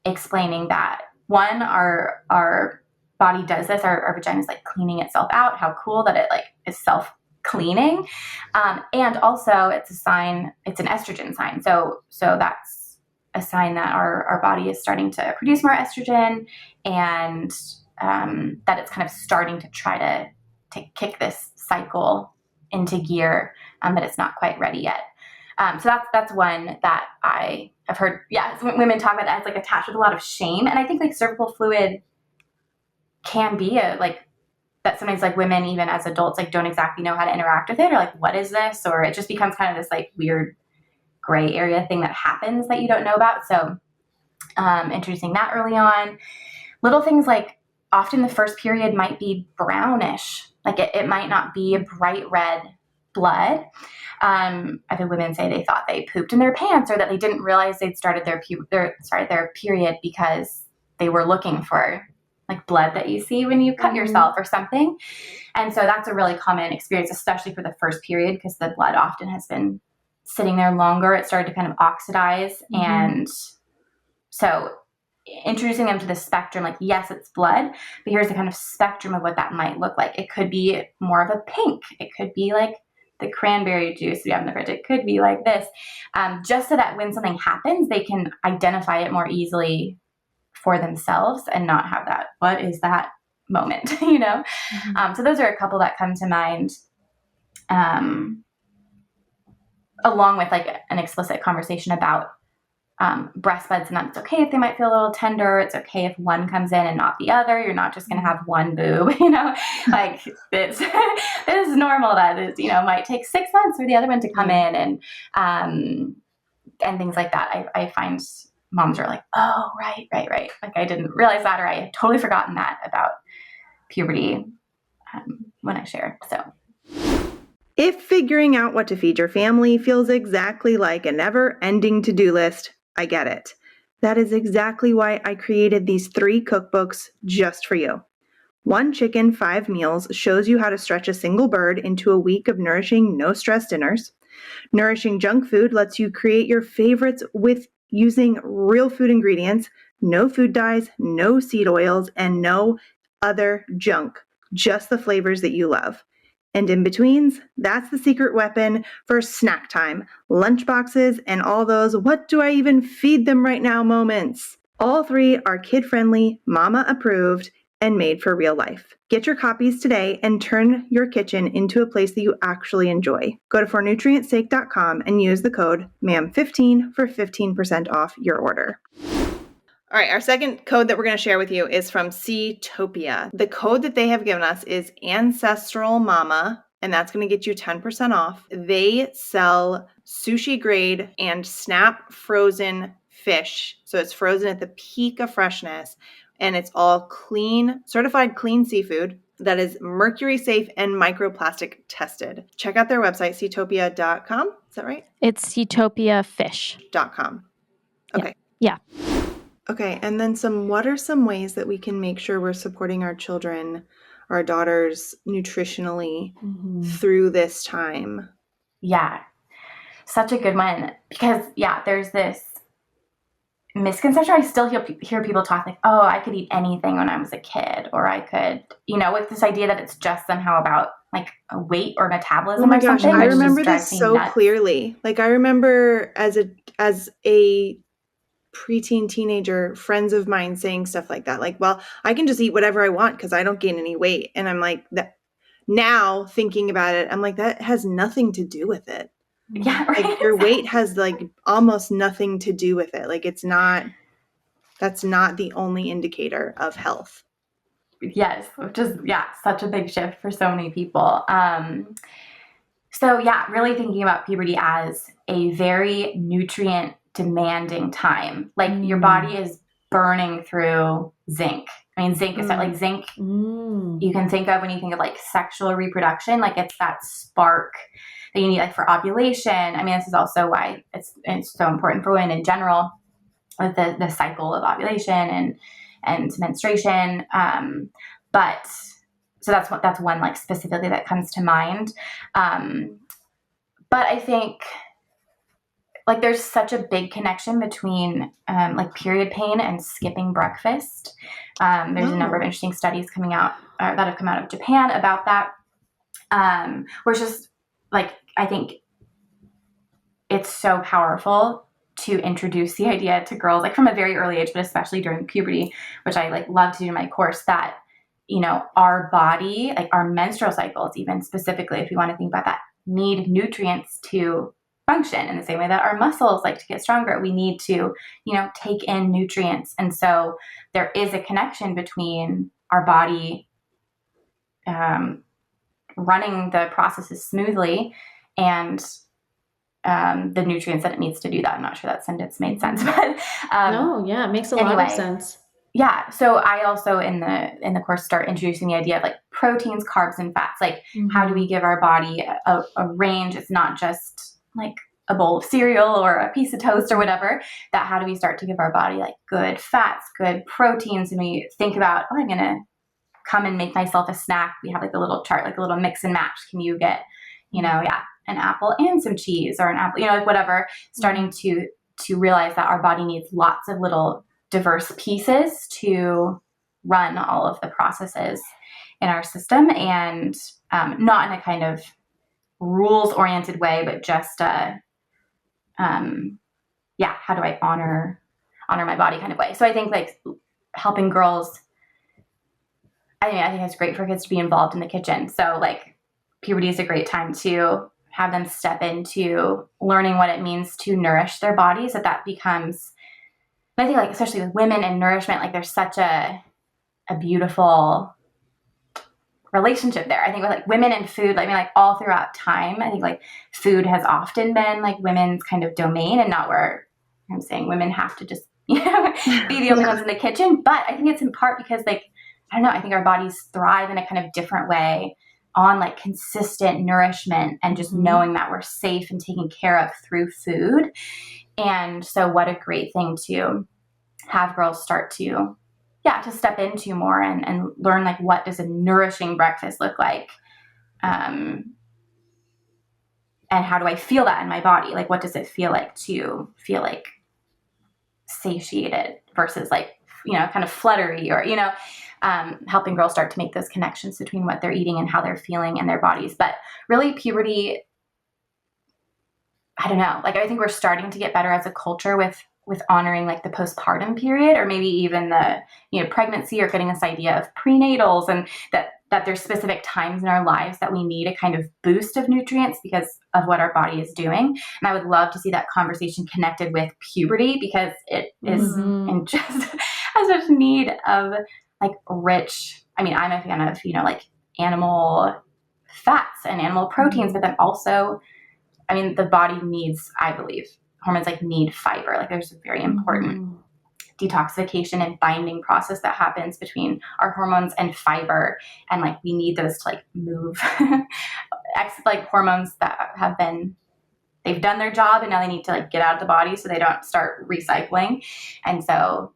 explaining that, one, our body does this, our vagina is like cleaning itself out. How cool that it like is self-cleaning. And also it's a sign, it's an estrogen sign. So that's a sign that our body is starting to produce more estrogen, and that it's kind of starting to try to kick this cycle into gear, but it's not quite ready yet. So that's one that I have heard. Yeah, women talk about that. It's like attached with a lot of shame, and I think like cervical fluid can be that sometimes like women, even as adults, like don't exactly know how to interact with it, or like, what is this? Or it just becomes kind of this like weird gray area thing that happens that you don't know about. So introducing that early on. Little things like often the first period might be brownish. Like it might not be a bright red blood. I've had women say they thought they pooped in their pants, or that they didn't realize they'd started their period because they were looking for like blood that you see when you cut yourself or something. And so that's a really common experience, especially for the first period, because the blood often has been sitting there longer. It started to kind of oxidize. And so introducing them to the spectrum, like, yes, it's blood, but here's the kind of spectrum of what that might look like. It could be more of a pink. It could be like the cranberry juice we have in the fridge. It could be like this, just so that when something happens, they can identify it more easily for themselves and not have that, what is that moment, So those are a couple that come to mind, along with like an explicit conversation about breast buds, and that it's okay if they might feel a little tender. It's okay if one comes in and not the other. You're not just going to have one boob, like it's normal that it might take 6 months for the other one to come in, and things like that. I find moms are like, oh, right. Like I didn't realize that, or I had totally forgotten that about puberty when I share. So if figuring out what to feed your family feels exactly like a never-ending to-do list, I get it. That is exactly why I created these 3 cookbooks just for you. 1 Chicken, 5 Meals shows you how to stretch a single bird into a week of nourishing, no-stress dinners. Nourishing Junk Food lets you create your favorites with using real food ingredients, no food dyes, no seed oils, and no other junk, just the flavors that you love. And in betweens, that's the secret weapon for snack time, lunch boxes, and all those what do I even feed them right now moments. All 3 are kid-friendly, mama approved, and made for real life. Get your copies today and turn your kitchen into a place that you actually enjoy. Go to fornutrientsake.com and use the code MAM15 for 15% off your order. All right, our second code that we're going to share with you is from Seatopia. The code that they have given us is Ancestral Mama, and that's going to get you 10% off. They sell sushi grade and snap frozen fish. So it's frozen at the peak of freshness, and it's all clean, certified clean seafood that is mercury safe and microplastic tested. Check out their website, seatopia.com. Is that right? It's seatopiafish.com. Okay. Yeah. Okay, and then what are some ways that we can make sure we're supporting our children, our daughters, nutritionally through this time? Yeah, such a good one, because there's this, misconception. I still hear people talk like, oh, I could eat anything when I was a kid, or I could, with this idea that it's just somehow about like a weight or metabolism. Oh my or gosh, something, I which just remember drives this me so nuts. clearly. Like I remember as a preteen teenager, friends of mine saying stuff like that. Like, well, I can just eat whatever I want because I don't gain any weight. And I'm like, that now thinking about it, I'm like, that has nothing to do with it. Yeah, right. Like your weight has like almost nothing to do with it. Like that's not the only indicator of health. Yes, which is, such a big shift for so many people. So really thinking about puberty as a very nutrient demanding time. Like your body is burning through zinc. I mean, zinc is like zinc you can think of when you think of like sexual reproduction, like it's that spark that you need like for ovulation. I mean, this is also why it's so important for women in general with the cycle of ovulation and menstruation. But so that's one like specifically that comes to mind. But I think like there's such a big connection between like period pain and skipping breakfast. There's a number of interesting studies coming out that have come out of Japan about that. Where it's just like, I think it's so powerful to introduce the idea to girls like from a very early age, but especially during puberty, which I like love to do in my course, that, our body, like our menstrual cycles, even specifically, if you want to think about that, need nutrients to function in the same way that our muscles like to get stronger. We need to, take in nutrients. And so there is a connection between our body running the processes smoothly and the nutrients that it needs to do that. I'm not sure that sentence made sense, but it makes a lot of sense. Yeah. So I also in the course start introducing the idea of like proteins, carbs, and fats. Like how do we give our body a range? It's not just like a bowl of cereal or a piece of toast or whatever. That how do we start to give our body like good fats, good proteins? And we think about, I'm going to come and make myself a snack. We have like a little chart, like a little mix and match. Can you get, an apple and some cheese, or an apple, like whatever, starting to realize that our body needs lots of little diverse pieces to run all of the processes in our system, and not in a kind of rules-oriented way, but just how do I honor my body kind of way. So I think like helping girls, I think it's great for kids to be involved in the kitchen. So like puberty is a great time to have them step into learning what it means to nourish their bodies. That becomes, and I think like especially with women and nourishment, like there's such a beautiful relationship there. I think with like women and food, I mean like all throughout time, I think like food has often been like women's kind of domain, and not where I'm saying women have to just be the only ones in the kitchen. But I think it's in part because like, I don't know, I think our bodies thrive in a kind of different way on like consistent nourishment and just knowing that we're safe and taken care of through food. And so what a great thing to have girls start to step into more and learn like, what does a nourishing breakfast look like? And how do I feel that in my body? Like, what does it feel like to feel like satiated versus like, kind of fluttery, or, helping girls start to make those connections between what they're eating and how they're feeling in their bodies. But really puberty, I don't know, like I think we're starting to get better as a culture with honoring like the postpartum period, or maybe even the, pregnancy, or getting this idea of prenatals, and that there's specific times in our lives that we need a kind of boost of nutrients because of what our body is doing. And I would love to see that conversation connected with puberty, because it is in just has such need of like rich, I mean, I'm a fan of, like animal fats and animal proteins, but then also, I mean, the body needs, I believe, hormones like need fiber. Like there's a very important detoxification and binding process that happens between our hormones and fiber. And like, we need those to like move like hormones that they've done their job and now they need to like get out of the body so they don't start recycling. And so,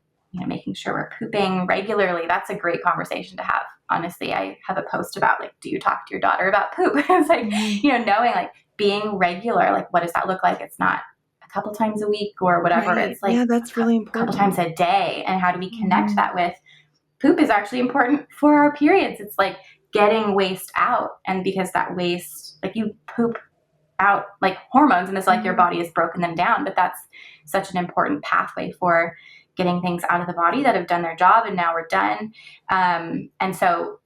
making sure we're pooping regularly, that's a great conversation to have. Honestly, I have a post about like, do you talk to your daughter about poop? It's like, knowing like being regular, like what does that look like? It's not a couple times a week or whatever. Right. It's like Yeah, that's really a couple important. times a day. And how do we connect that with poop is actually important for our periods. It's like getting waste out. And because that waste, like you poop out like hormones and it's like your body has broken them down, but that's such an important pathway for getting things out of the body that have done their job and now we're done. And so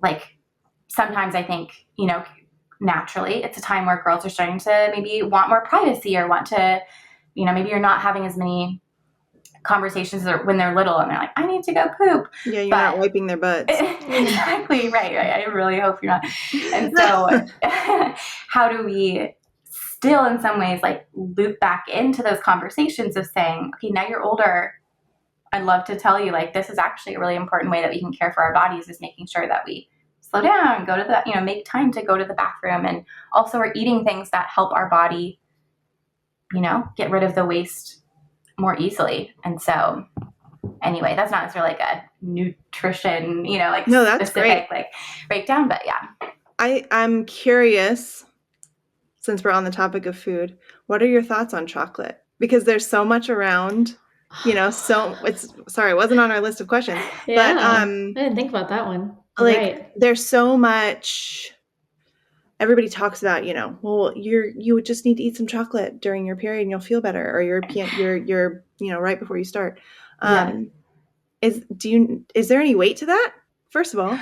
like sometimes I think, you know, naturally it's a time where girls are starting to maybe want more privacy or want to, you know, maybe you're not having as many conversations when they're little and they're like, I need to go poop. Yeah, you're not wiping their butts. Exactly. Right. I really hope you're not. And so how do we still in some ways like loop back into those conversations of saying, okay, now you're older. I'd love to tell you like, this is actually a really important way that we can care for our bodies is making sure that we slow down, go to the, you know, make time to go to the bathroom. And also we're eating things that help our body, you know, get rid of the waste more easily. And so anyway, that's not necessarily like a nutrition, you know, like that's specific great. like breakdown, but yeah. I'm curious, since we're on the topic of food, what are your thoughts on chocolate? Because there's so much around, you know, it wasn't on our list of questions, but I didn't think about that one. Like there's so much. Everybody talks about, you know, well, you would just need to eat some chocolate during your period and you'll feel better, or you're you know, right before you start. Is there any weight to that? First of all,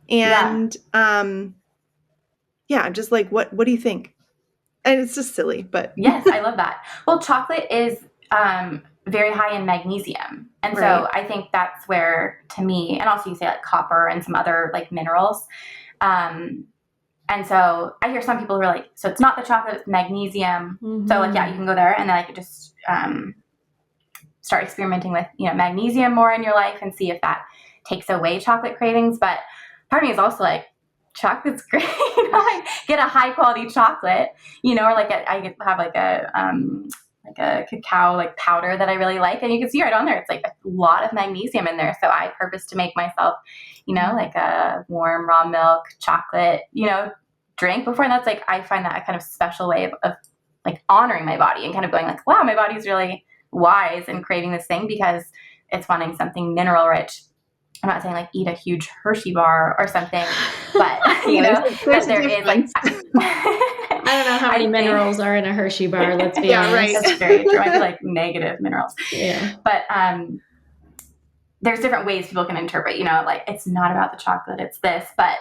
and I'm just like, what do you think? And it's just silly, but yes, I love that. Well, chocolate is very high in magnesium, and so I think that's where, to me, and also you say like copper and some other like minerals. And so I hear some people who are like, so it's not the chocolate, it's magnesium. So like, yeah, you can go there and then I could just start experimenting with, you know, magnesium more in your life and see if that takes away chocolate cravings. But part of me is also like, chocolate's great. Like, get a high quality chocolate, you know, or like I have like a cacao like powder that I really like. And you can see right on there, it's like a lot of magnesium in there. So I purpose to make myself, you know, like a warm raw milk chocolate, you know, drink before. And that's like, I find that a kind of special way of like honoring my body and kind of going like, wow, my body's really wise and craving this thing because it's wanting something mineral rich. I'm not saying like eat a huge Hershey bar or something, but you know, but there is like, I don't know how many minerals are in a Hershey bar. Let's be honest. Right. That's very true. I feel like negative minerals. Yeah. But there's different ways people can interpret, you know, like it's not about the chocolate, it's this, but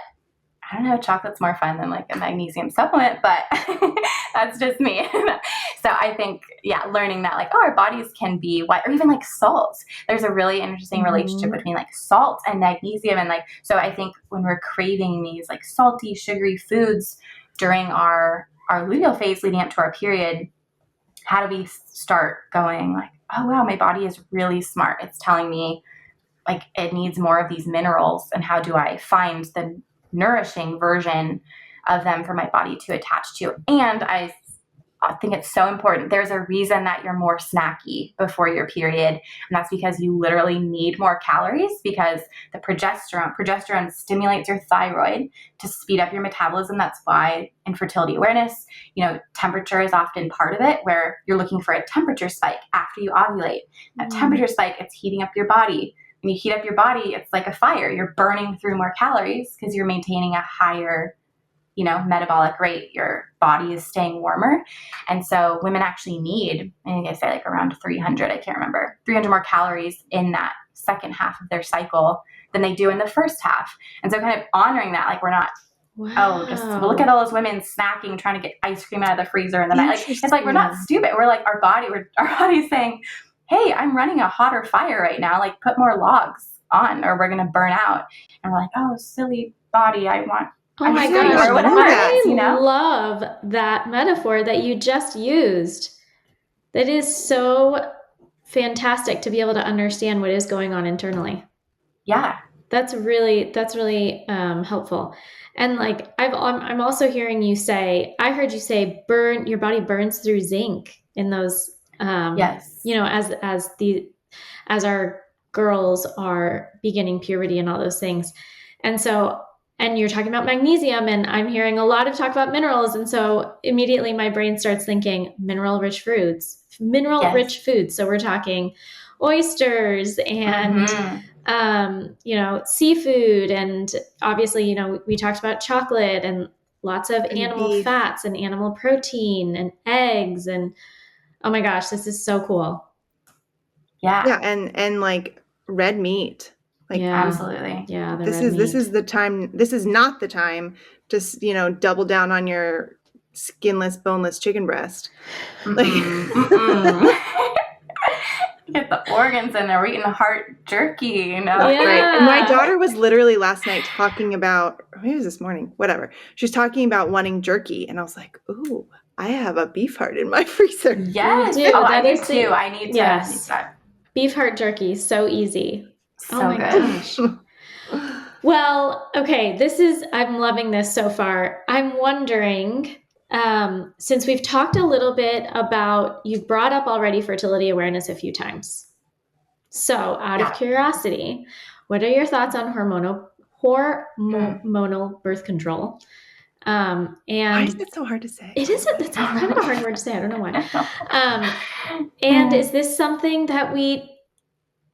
I don't know, chocolate's more fun than like a magnesium supplement, but that's just me. So I think, yeah, learning that like, oh, our bodies can be white, or even like salt. There's a really interesting relationship between like salt and magnesium. And like, so I think when we're craving these like salty, sugary foods during our luteal phase leading up to our period, how do we start going like, oh, wow, my body is really smart. It's telling me like it needs more of these minerals. And how do I find the nourishing version of them for my body to attach to? And I think it's so important. There's a reason that you're more snacky before your period. And that's because you literally need more calories because the progesterone stimulates your thyroid to speed up your metabolism. That's why in fertility awareness, you know, temperature is often part of it, where you're looking for a temperature spike after you ovulate. That temperature spike, it's heating up your body. When you heat up your body, it's like a fire. You're burning through more calories because you're maintaining a higher, you know, metabolic rate. Your body is staying warmer. And so women actually need, I think I say like around 300, I can't remember, 300 more calories in that second half of their cycle than they do in the first half. And so kind of honoring that, like we're not, just look at all those women snacking, trying to get ice cream out of the freezer in the night. Like, it's like, we're not stupid. We're like, our body's saying, hey, I'm running a hotter fire right now. Like put more logs on or we're going to burn out. And we're like, oh, silly body. Oh my gosh, or whatever it is, you know? Love that metaphor that you just used. That is so fantastic to be able to understand what is going on internally. Yeah. That's really helpful. And like, I'm also hearing you say, I heard you say, your body burns through zinc in those, yes, you know, as our girls are beginning puberty and all those things. And so And you're talking about magnesium, and I'm hearing a lot of talk about minerals. And so immediately my brain starts thinking mineral-rich foods. So we're talking oysters and, seafood. And obviously, we talked about chocolate and lots of animal beef. fats and animal protein and eggs. And oh my gosh, this is so cool. Yeah. And like red meat. Like, absolutely. Yeah. This is the time. This is not the time to, double down on your skinless, boneless chicken breast. Like, get the organs in there. We're eating heart jerky, Yeah. Right. And my daughter was literally last night talking about, or maybe it was this morning, whatever. She's talking about wanting jerky. And I was like, ooh, I have a beef heart in my freezer. Yes. You do. I do too. I need to. Yes. Need that. Beef heart jerky. So easy. So oh my good. gosh. Well, okay. I'm loving this so far. I'm wondering, since we've talked a little bit about, you've brought up already fertility awareness a few times. So out of curiosity, what are your thoughts on hormonal birth control? And why is it so hard to say? It isn't. It's kind of a hard word to say. I don't know why. And is this something that we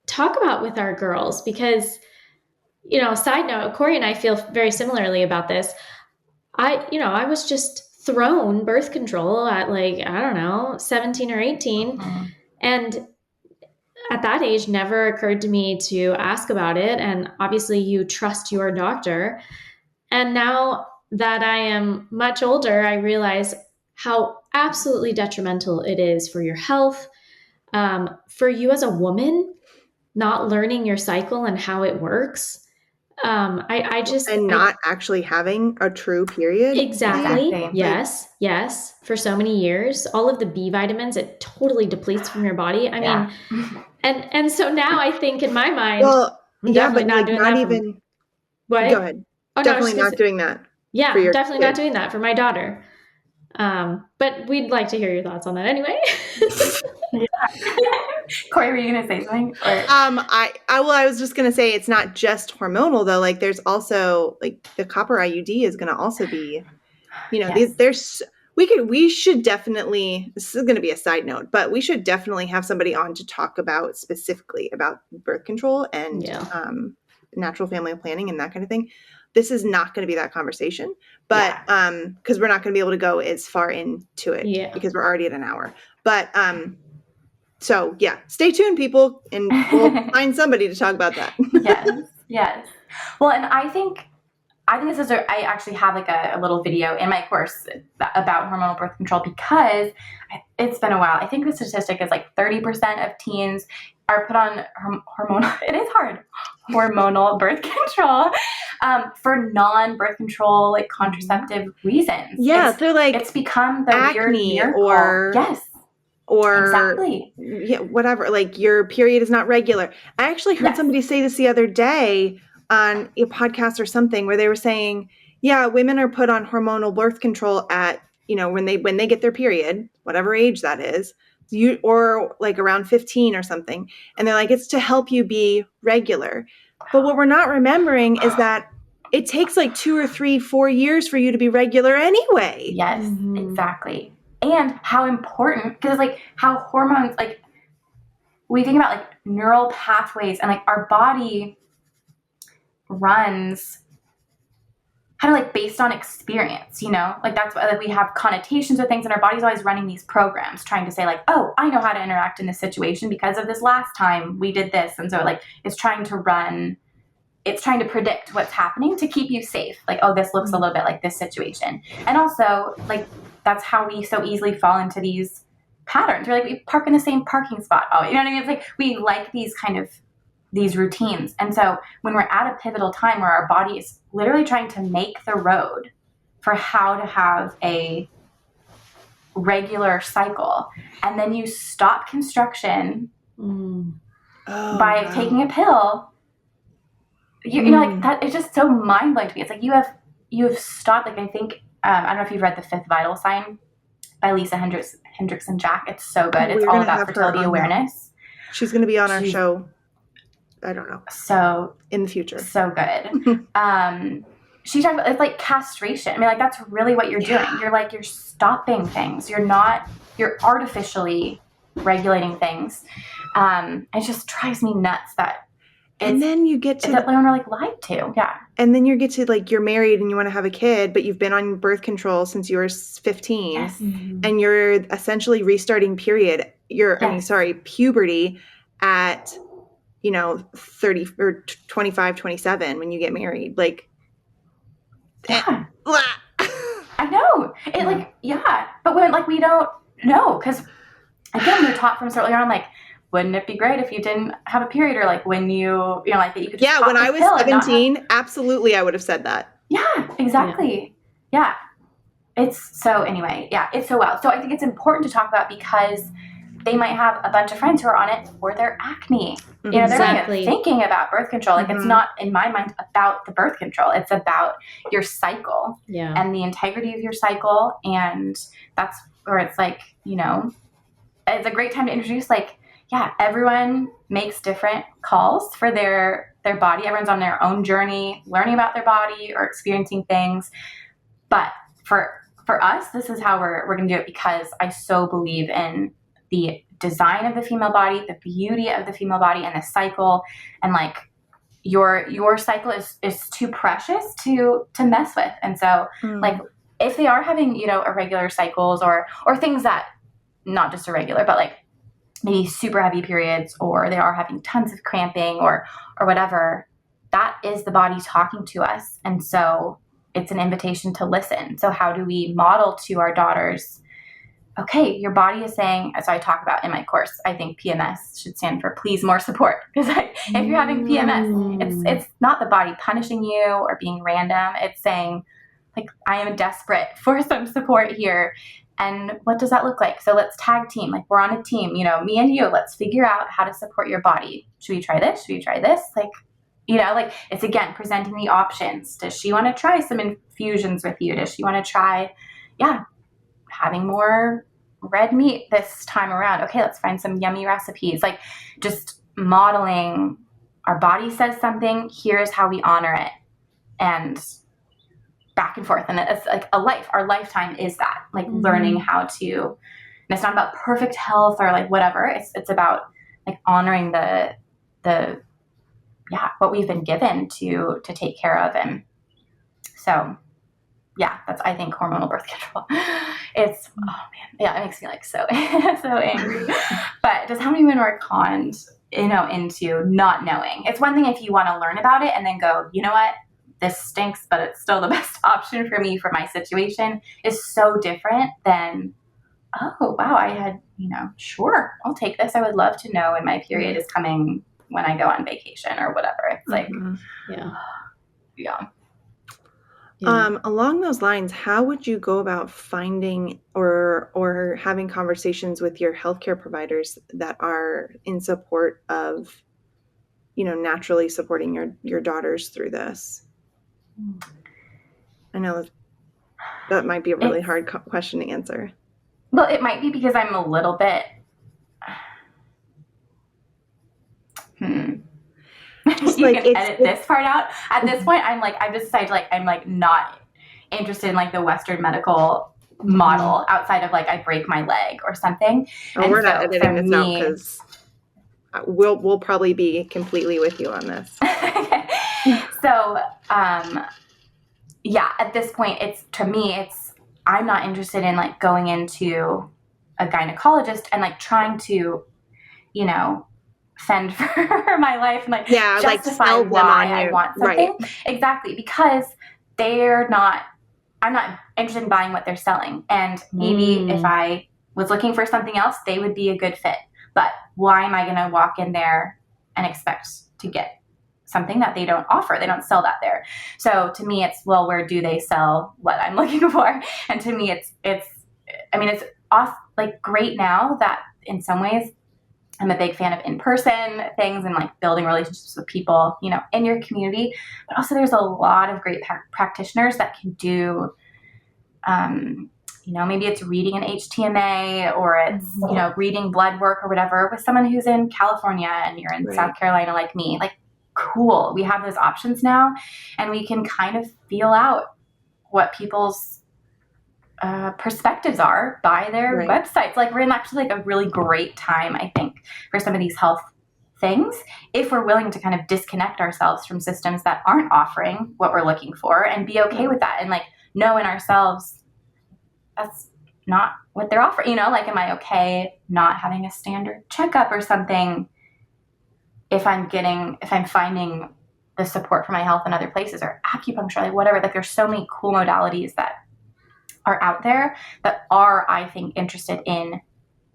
talk about with our girls? Because, side note, Corey and I feel very similarly about this. I was just thrown birth control at 17 or 18. And at that age, never occurred to me to ask about it. And obviously you trust your doctor. And now that I am much older, I realize how absolutely detrimental it is for your health, for you as a woman, not learning your cycle and how it works. Not actually having a true period. Exactly. Yes. For so many years, all of the B vitamins, it totally depletes from your body. I mean, and so now I think in my mind, I'm definitely not doing that. What? Go ahead. Definitely not doing that. Yeah, definitely not doing that for my daughter. But we'd like to hear your thoughts on that anyway. Corey, were you going to say something? Or? I was just going to say it's not just hormonal though. Like there's also like the copper IUD is going to also be, we should definitely, this is going to be a side note, but we should definitely have somebody on to talk about specifically about birth control and natural family planning and that kind of thing. This is not going to be that conversation, but because we're not going to be able to go as far into it because we're already at an hour. But so stay tuned, people, and we'll find somebody to talk about that. Yes. Well, and I think this is I actually have like a little video in my course about hormonal birth control because it's been a while. I think the statistic is like 30% of teens are put on hormonal. It is hard. Hormonal birth control for non-birth control, like contraceptive reasons. Yeah, they're like it's become the acne weird or exactly. Whatever. Like your period is not regular. I actually heard somebody say this the other day on a podcast or something where they were saying, women are put on hormonal birth control at when they get their period, whatever age that is. Or like around 15 or something. And they're like, it's to help you be regular. But what we're not remembering is that it takes like 2 or 3, 4 years for you to be regular anyway. Yes, exactly. And how important, because like how hormones, like we think about like neural pathways and like our body runs kind of like based on experience, like that's why like we have connotations with things and our body's always running these programs trying to say like, oh, I know how to interact in this situation because of this last time we did this. And so like it's trying to predict what's happening to keep you safe. Like, oh, this looks a little bit like this situation. And also like, that's how we so easily fall into these patterns. We're like, we park in the same parking spot. Oh, you know what I mean? It's like, we like these routines. And so when we're at a pivotal time where our body is literally trying to make the road for how to have a regular cycle, and then you stop construction by taking a pill, you know, like that, it's just so mind blowing to me. It's like you have stopped, like I think, I don't know if you've read The Fifth Vital Sign by Lisa Hendricks and Jack. It's so good. It's all about fertility awareness. She's going to be on our show. I don't know. So in the future. So good. And she talked about, it's like castration. I mean, like, that's really what you're doing. You're stopping things. You're artificially regulating things. It just drives me nuts that and then you get to that women are like lied to. Yeah. And then you get to like, you're married and you want to have a kid, but you've been on birth control since you were 15 Yes. and you're essentially restarting puberty at, 30 or 25, 27 when you get married. Like, yeah. I know. It like, yeah. But when like, we don't know, because again, we're taught from so early on, like, wouldn't it be great if you didn't have a period, or like when like that you could just when I was 17, absolutely I would have said that. Yeah, exactly. Yeah. It's so, anyway, yeah, it's so wild. So I think it's important to talk about, because they might have a bunch of friends who are on it for their acne. They're not even thinking about birth control. Like, it's not, in my mind, about the birth control. It's about your cycle and the integrity of your cycle. And that's where it's like, it's a great time to introduce, like, everyone makes different calls for their body. Everyone's on their own journey, learning about their body or experiencing things. But for us, this is how we're going to do it, because I so believe in the design of the female body, the beauty of the female body, and the cycle. And like, your cycle is too precious to mess with. And so like, if they are having, irregular cycles or things that, not just irregular, but like maybe super heavy periods, or they are having tons of cramping or whatever, that is the body talking to us. And so it's an invitation to listen. So how do we model to our daughters, okay, your body is saying, as I talk about in my course, I think PMS should stand for please more support. Because if you're having PMS, it's not the body punishing you or being random. It's saying, like, I am desperate for some support here. And what does that look like? So let's tag team. Like, we're on a team, me and you, let's figure out how to support your body. Should we try this? Should we try this? Like, like, it's, again, presenting the options. Does she want to try some infusions with you? Does she want to try, having more red meat this time around? Okay, let's find some yummy recipes. Like, just modeling, our body says something, here's how we honor it. And back and forth. And it's like a life. Our lifetime is that, like, learning how to, and it's not about perfect health or like whatever. It's about like honoring the what we've been given to take care of. And so, that's, I think, hormonal birth control. It's, oh man, it makes me like so angry. But just how many women are conned, into not knowing. It's one thing if you want to learn about it and then go, you know what, this stinks, but it's still the best option for me for my situation, is so different than, oh, wow, I had, sure, I'll take this. I would love to know when my period is coming when I go on vacation or whatever. It's like, along those lines, how would you go about finding or having conversations with your healthcare providers that are in support of, naturally supporting your daughters through this? I know that might be a really hard question to answer. Well, it might be because I'm a little bit, Just you like, can edit this part out. At this point, I've decided, like, I'm like not interested in like the Western medical model outside of like I break my leg or something. Oh, we're not editing this out, because we'll probably be completely with you on this. So, at this point, I'm not interested in like going into a gynecologist and like trying to, fend for my life and like justify why I want something. Right. Exactly. Because I'm not interested in buying what they're selling. And maybe if I was looking for something else, they would be a good fit. But why am I going to walk in there and expect to get something that they don't offer? They don't sell that there. So to me, it's, well, where do they sell what I'm looking for? And to me, it's like great now that in some ways I'm a big fan of in-person things and like building relationships with people, in your community. But also there's a lot of great practitioners that can do, maybe it's reading an HTMA or it's, reading blood work or whatever with someone who's in California and you're in South Carolina like me. Like, cool. We have those options now, and we can kind of feel out what people's perspectives are by their websites. Like we're in actually like a really great time, I think, for some of these health things, if we're willing to kind of disconnect ourselves from systems that aren't offering what we're looking for and be okay with that, and like know in ourselves that's not what they're offering. You know, like, am I okay not having a standard checkup or something if I'm finding the support for my health in other places, or acupuncture, like whatever. Like there's so many cool modalities that are out there that are, I think, interested in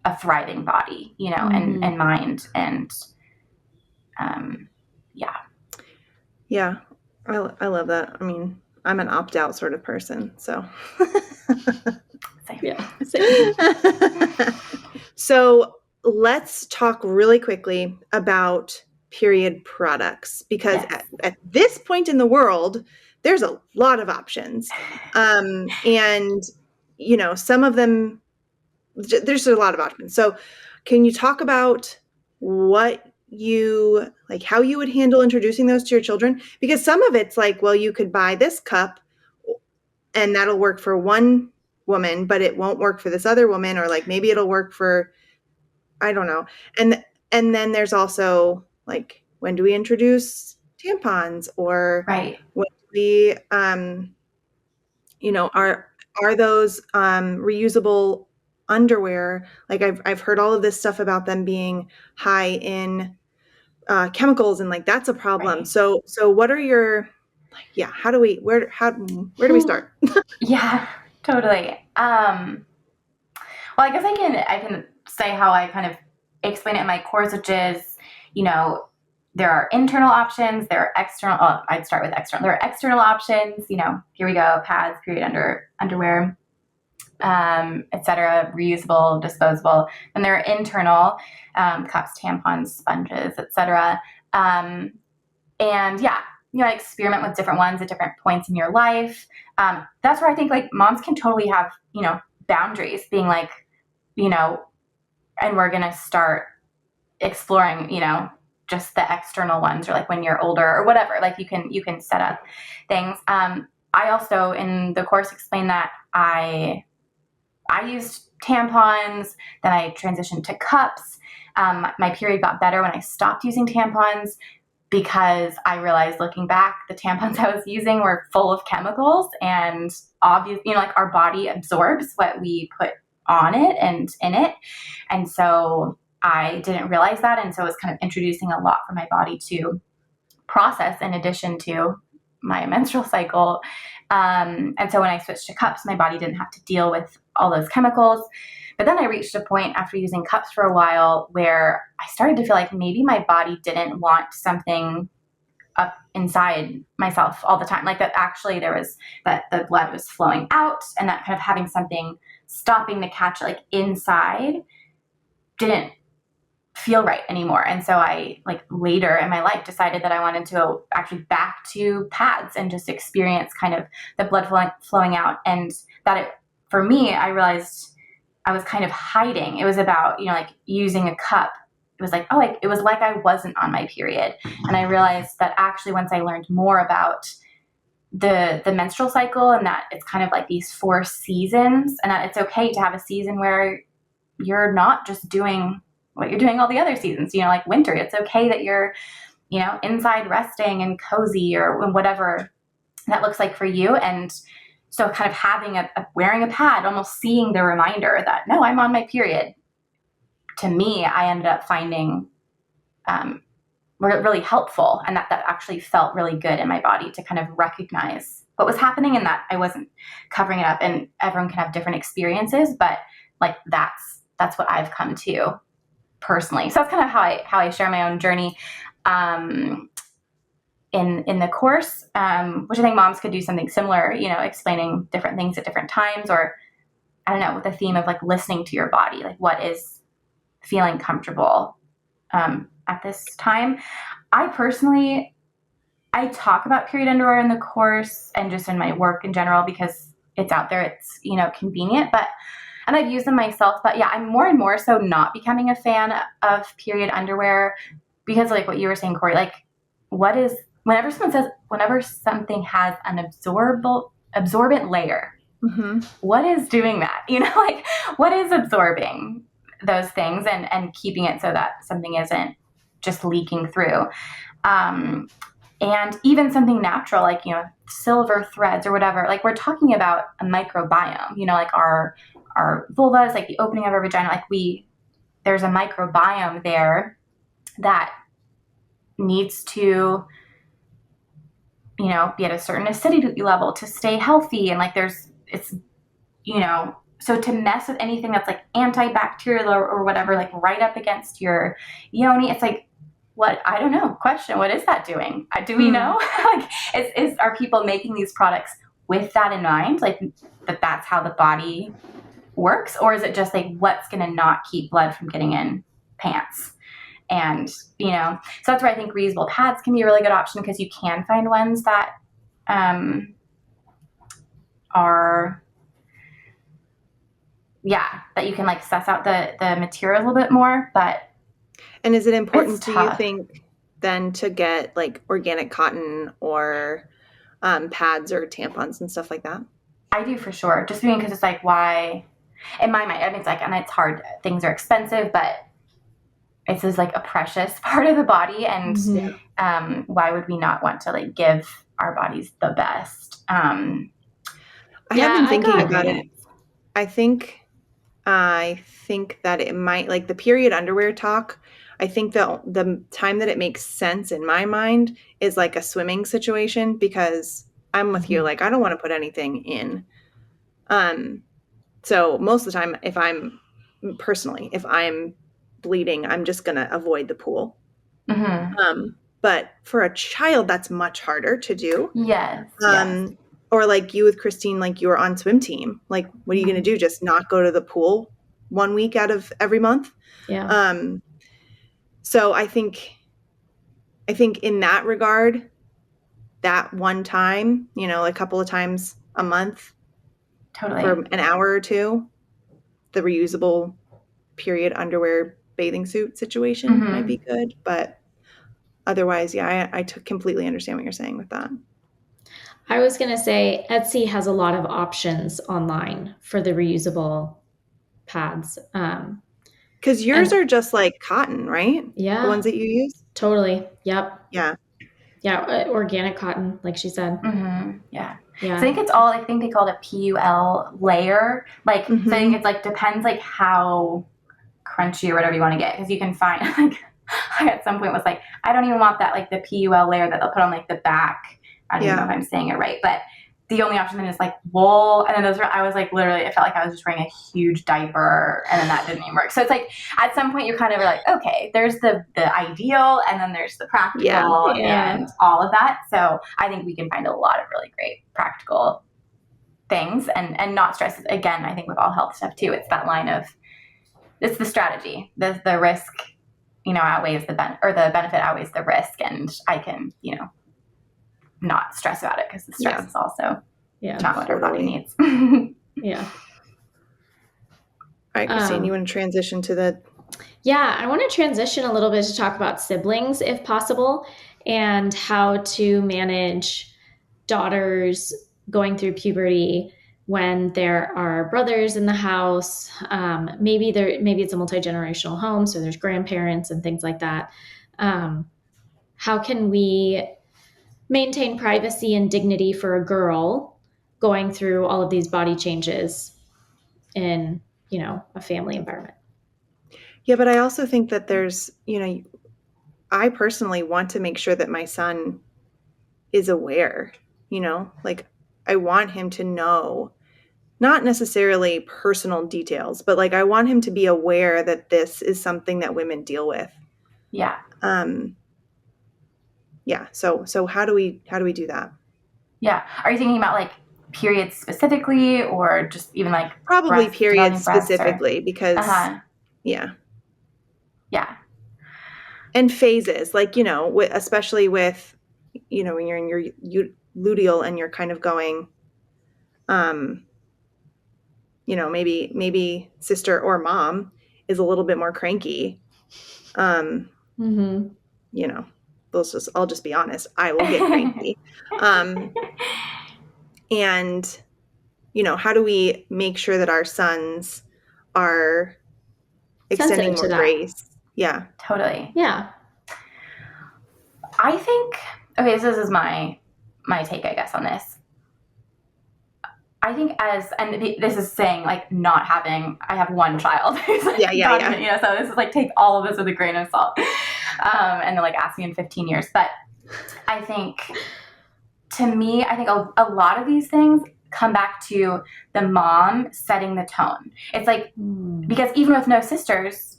a thriving body, you know, and mind, and yeah, I love that. I mean, I'm an opt-out sort of person, so Same. So let's talk really quickly about period products, because at this point in the world, there's a lot of options. And, you know, some of them, there's a lot of options. So can you talk about what you, like how you would handle introducing those to your children? Because some of it's like, well, you could buy this cup and that'll work for one woman, but it won't work for this other woman, or like maybe it'll work for, I don't know. And then there's also like, when do we introduce tampons, or when do we, you know, are those reusable underwear? Like I've heard all of this stuff about them being high in chemicals, and like that's a problem. So what are your, how do we, where do we start? Yeah, totally. Well, I guess I can say how I kind of explain it in my course, which is, you know, there are internal options, there are external. Oh, I'd start with external. There are external options. You know, here we go: pads, period underwear, etc., reusable, disposable. And there are internal cups, tampons, sponges, etc. And yeah, you know, experiment with different ones at different points in your life. That's where I think like moms can totally have, you know, boundaries, being like, you know, and we're going to start exploring, you know, just the external ones, or like when you're older or whatever, like you can set up things. I also in the course explain that I used tampons, then I transitioned to cups. My period got better when I stopped using tampons, because I realized looking back, the tampons I was using were full of chemicals, and obviously, you know, like our body absorbs what we put on it and in it. And so I didn't realize that. And so it was kind of introducing a lot for my body to process in addition to my menstrual cycle. And so when I switched to cups, my body didn't have to deal with all those chemicals. But then I reached a point after using cups for a while where I started to feel like maybe my body didn't want something up inside myself all the time. Like that actually there was, that the blood was flowing out, and that kind of having something stopping to catch like inside didn't feel right anymore. And so I, like later in my life, decided that I wanted to go actually back to pads and just experience kind of the blood flowing out. And that it, for me, I realized I was kind of hiding. It was about, you know, like using a cup. It was like, oh, like, it was like I wasn't on my period. And I realized that actually once I learned more about the menstrual cycle, and that it's kind of like these 4 seasons, and that it's okay to have a season where you're not just doing what you're doing all the other seasons, you know, like winter, it's okay that you're, you know, inside resting and cozy, or whatever that looks like for you. And so kind of having wearing a pad, almost seeing the reminder that, no, I'm on my period. To me, I ended up finding really helpful, and that actually felt really good in my body to kind of recognize what was happening, and that I wasn't covering it up. And everyone can have different experiences, but like that's what I've come to personally. So that's kind of how I share my own journey in the course, which I think moms could do something similar, you know, explaining different things at different times, or I don't know, with the theme of like listening to your body, like what is feeling comfortable at this time. I personally, I talk about period underwear in the course and just in my work in general because it's out there, it's, you know, convenient, and I've used them myself, but yeah, I'm more and more so not becoming a fan of period underwear because like what you were saying, Corey, like whenever something has an absorbent layer, what is doing that? Like what is absorbing those things and keeping it so that something isn't just leaking through? And even something natural, like, silver threads or whatever, like we're talking about a microbiome, like our vulvas, like the opening of our vagina, like there's a microbiome there that needs to, be at a certain acidity level to stay healthy. And like so to mess with anything that's like antibacterial or whatever, like right up against your yoni, it's like, I don't know. Question: what is that doing? Do we know? Like, are people making these products with that in mind? Like that's how the body works, or is it just like what's going to not keep blood from getting in pants? And so that's where I think reusable pads can be a really good option, because you can find ones that are that you can like suss out the material a little bit more, but. And is it important to you think then to get like organic cotton or pads or tampons and stuff like that? I do, for sure. Just because it's like, why, in my mind, I mean, it's like, and it's hard. Things are expensive, but it's just like a precious part of the body. And why would we not want to like give our bodies the best? I have been thinking about it. I think that it might, like the period underwear talk, I think the time that it makes sense in my mind is like a swimming situation, because I'm with you. Like, I don't want to put anything in. So most of the time, if I'm bleeding, I'm just going to avoid the pool. But for a child, that's much harder to do. Yes. Or like you with Christine, like you were on swim team. Like, what are you going to do? Just not go to the pool 1 week out of every month? Yeah. So I think in that regard, that one time, a couple of times a month, totally, for an hour or two, the reusable period underwear bathing suit situation might be good. But otherwise, I completely understand what you're saying with that. I was going to say Etsy has a lot of options online for the reusable pads. Because yours are just like cotton, right? Yeah. The ones that you use? Totally. Yep. Yeah. Yeah. Organic cotton, like she said. Yeah. Yeah. So I think it's all, I think they call it a PUL layer. Like, so I think it's like, depends like how crunchy or whatever you want to get. Because you can find, like, I at some point was like, I don't even want that, like the PUL layer that they'll put on like the back. I don't even know if I'm saying it right, but the only option then is like wool. And then I was like, literally, it felt like I was just wearing a huge diaper, and then that didn't even work. So it's like, at some point you kind of are like, okay, there's the ideal, and then there's the practical and all of that. So I think we can find a lot of really great practical things and not stress. Again, I think with all health stuff too, it's that line of, it's the strategy, the risk, outweighs the benefit outweighs the risk. And I can, not stress about it, because the stress is also not what our body needs. Yeah. All right, Christine, you want to transition to the... Yeah, I want to transition a little bit to talk about siblings, if possible, and how to manage daughters going through puberty when there are brothers in the house. Maybe it's a multi-generational home, so there's grandparents and things like that. How can we maintain privacy and dignity for a girl going through all of these body changes in, a family environment? Yeah, but I also think that there's, I personally want to make sure that my son is aware, like I want him to know, not necessarily personal details, but like I want him to be aware that this is something that women deal with. Yeah. Yeah. So how do we do that? Yeah. Are you thinking about like periods specifically, or just even like probably periods specifically, because yeah. And phases, like, especially with, when you're in your luteal and you're kind of going, maybe sister or mom is a little bit more cranky. I'll just be honest, I will get cranky. And, you know, how do we make sure that our sons are extending more grace? Yeah. Totally. Yeah. I think, okay, so this is my take, I guess, on this. I think and this is saying like not having, I have one child. Like, yeah. You know, so this is like, take all of this with a grain of salt. And then like ask me in 15 years. But I think, to me, I think a lot of these things come back to the mom setting the tone. It's like, because even with no sisters,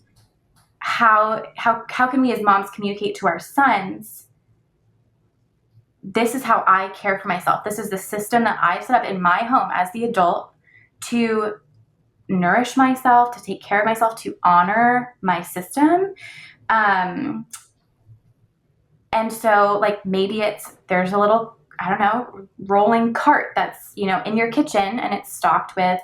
how can we as moms communicate to our sons, this is how I care for myself. This is the system that I've set up in my home as the adult to nourish myself, to take care of myself, to honor my system. And so like maybe there's a little, I don't know, rolling cart that's, you know, in your kitchen, and it's stocked with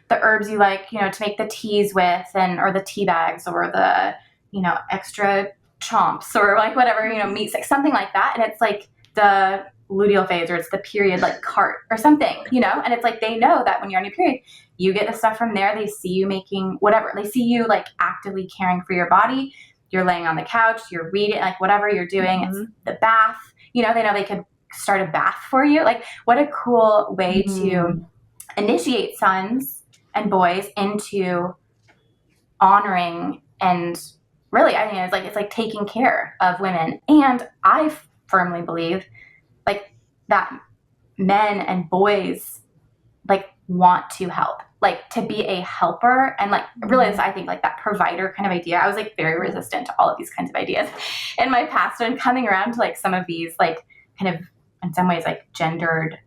the herbs you like, you know, to make the teas with, or the tea bags, or the, you know, extra chomps, or like whatever, you know, meats, like something like that. And it's like the luteal phase, or it's the period like cart or something, you know, and it's like, they know that when you're on your period, you get the stuff from there. They see you making whatever, they see you like actively caring for your body. You're laying on the couch, you're reading, like whatever you're doing, it's the bath, you know, they know they could start a bath for you. Like, what a cool way to initiate sons and boys into honoring, and really, I think it's like taking care of women. And I firmly believe like that men and boys like want to help, like to be a helper, and like really, I think like that provider kind of idea. I was like very resistant to all of these kinds of ideas in my past, and coming around to like some of these like kind of in some ways like gendered,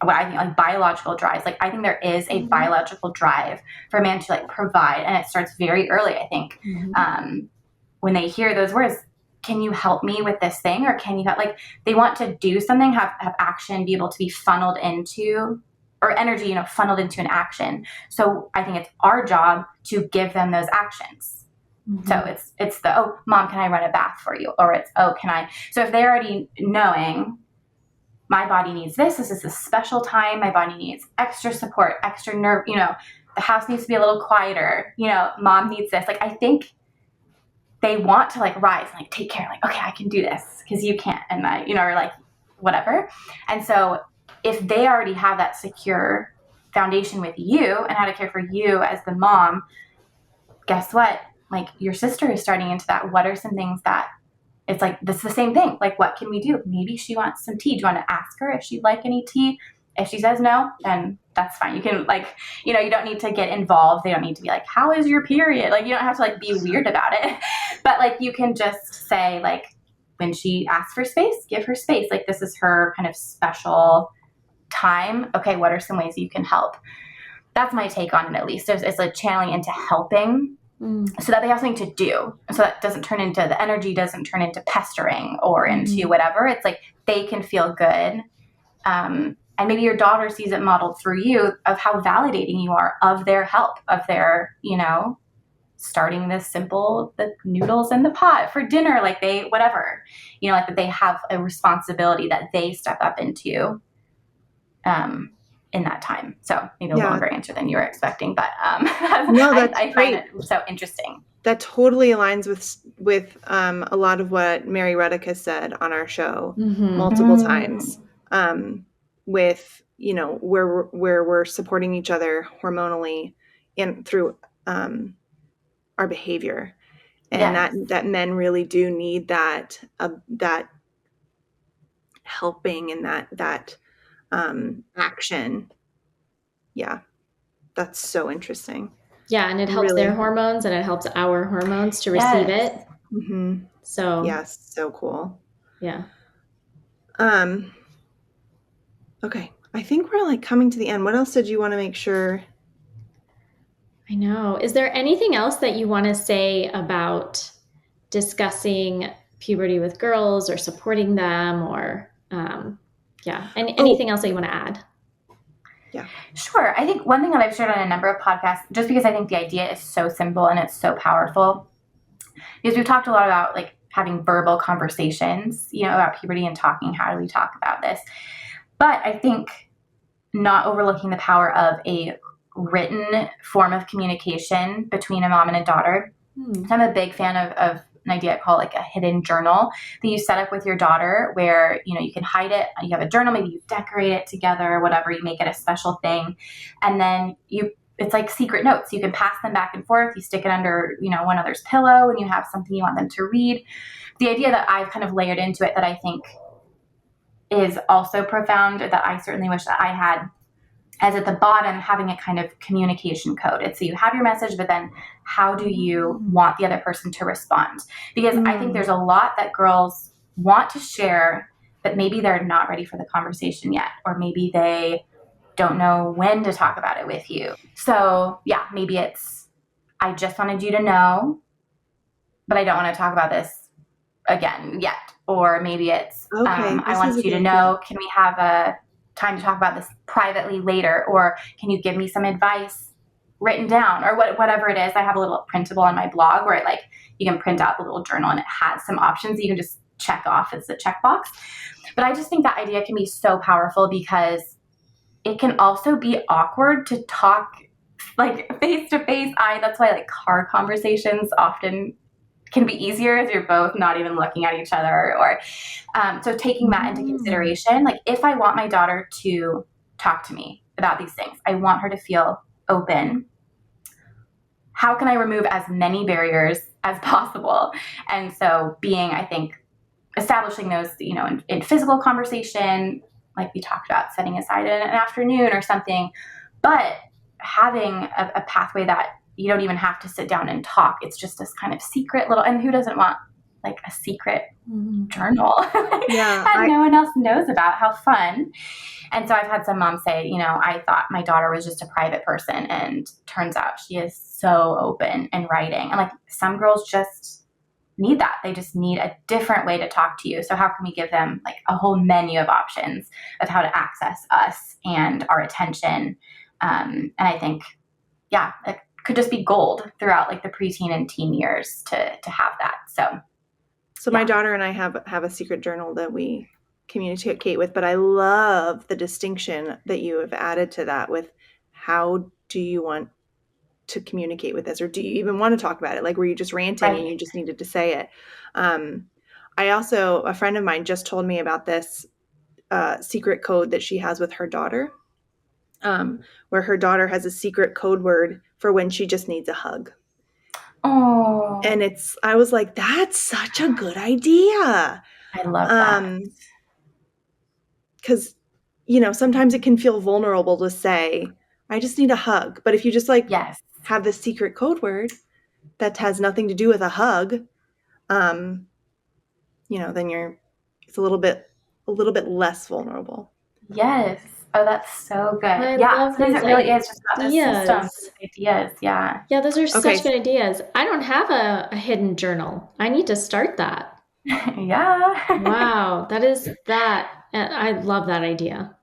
what I think like biological drives. Like I think there is a biological drive for a man to like provide, and it starts very early. I think when they hear those words, can you help me with this thing, or can you like, they want to do something, have action, be able to be funneled into, or energy, you know, funneled into an action. So I think it's our job to give them those actions. So it's the, oh, mom, can I run a bath for you? Or it's, oh, can I? So if they're already knowing my body needs this, this is a special time, my body needs extra support, extra nerve, you know, the house needs to be a little quieter, you know, mom needs this. Like, I think they want to like rise and like take care, like, okay, I can do this because you can't. And I, you know, or like whatever. And so if they already have that secure foundation with you and how to care for you as the mom, guess what? Like, your sister is starting into that. What are some things that it's like, this is the same thing. Like, what can we do? Maybe she wants some tea. Do you want to ask her if she'd like any tea? If she says no, then that's fine. You can like, you know, you don't need to get involved. They don't need to be like, how is your period? Like, you don't have to like be weird about it, but like, you can just say like, when she asks for space, give her space. Like, this is her kind of special time. Okay, what are some ways you can help? That's my take on it, at least. It's like channeling into helping so that they have something to do. So that doesn't turn into, the energy doesn't turn into pestering or into whatever. It's like they can feel good. And maybe your daughter sees it modeled through you of how validating you are of their help, of their, you know, starting this simple, the noodles in the pot for dinner, like they, whatever, you know, like that they have a responsibility that they step up into in that time. So maybe a longer answer than you were expecting, but no, that's I find it so interesting. That totally aligns with a lot of what Mary Reddick has said on our show multiple times. With, you know, where we're supporting each other hormonally and through our behavior, and that men really do need that helping and that action. Yeah, that's so interesting. Yeah, and it helps their hormones, and it helps our hormones to receive it. So yes, so cool. Yeah. Okay, I think we're like coming to the end. What else did you want to make sure? I know. Is there anything else that you want to say about discussing puberty with girls or supporting them, or and anything else that you want to add? Yeah, sure. I think one thing that I've shared on a number of podcasts, just because I think the idea is so simple and it's so powerful, because we've talked a lot about like having verbal conversations, about puberty and talking, how do we talk about this? But I think not overlooking the power of a written form of communication between a mom and a daughter. So I'm a big fan of an idea I call like a hidden journal that you set up with your daughter where, you can hide it. You have a journal, maybe you decorate it together, whatever, you make it a special thing. And then it's like secret notes. You can pass them back and forth. You stick it under, one other's pillow when you have something you want them to read. The idea that I've kind of layered into it that I think is also profound, that I certainly wish that I had, as at the bottom, having a kind of communication code. It's so you have your message, but then how do you want the other person to respond? Because I think there's a lot that girls want to share, but maybe they're not ready for the conversation yet, or maybe they don't know when to talk about it with you. So yeah, maybe it's, I just wanted you to know, but I don't want to talk about this again yet. Or maybe it's, I want you to know, can we have a time to talk about this privately later? Or can you give me some advice written down, or whatever it is? I have a little printable on my blog where you can print out the little journal and it has some options that you can just check off as a checkbox. But I just think that idea can be so powerful because it can also be awkward to talk face to face. That's why car conversations often can be easier if you're both not even looking at each other. Or so taking that into consideration, if I want my daughter to talk to me about these things, I want her to feel open. How can I remove as many barriers as possible? And so I think establishing those, in physical conversation, like we talked about, setting aside an afternoon or something, but having a pathway that you don't even have to sit down and talk. It's just this kind of secret little, and who doesn't want a secret journal that no one else knows about? How fun. And so I've had some moms say, I thought my daughter was just a private person, and turns out she is so open and writing. And some girls just need that. They just need a different way to talk to you. So how can we give them a whole menu of options of how to access us and our attention? And I think, it could just be gold throughout the preteen and teen years to have that. So my daughter and I have a secret journal that we communicate with, but I love the distinction that you have added to that with how do you want to communicate with this, or do you even want to talk about it? Were you just ranting and you just needed to say it? A friend of mine just told me about this secret code that she has with her daughter, where her daughter has a secret code word for when she just needs a hug. Oh. And I was like, that's such a good idea. I love that. Because, sometimes it can feel vulnerable to say, I just need a hug. But if you just yes, have this secret code word that has nothing to do with a hug, then it's a little bit less vulnerable. Yes. Oh, that's so good. I love because it really is just about the ideas. systems, ideas. Yeah. Yeah, those are such good ideas. I don't have a hidden journal. I need to start that. Yeah. Wow. I love that idea.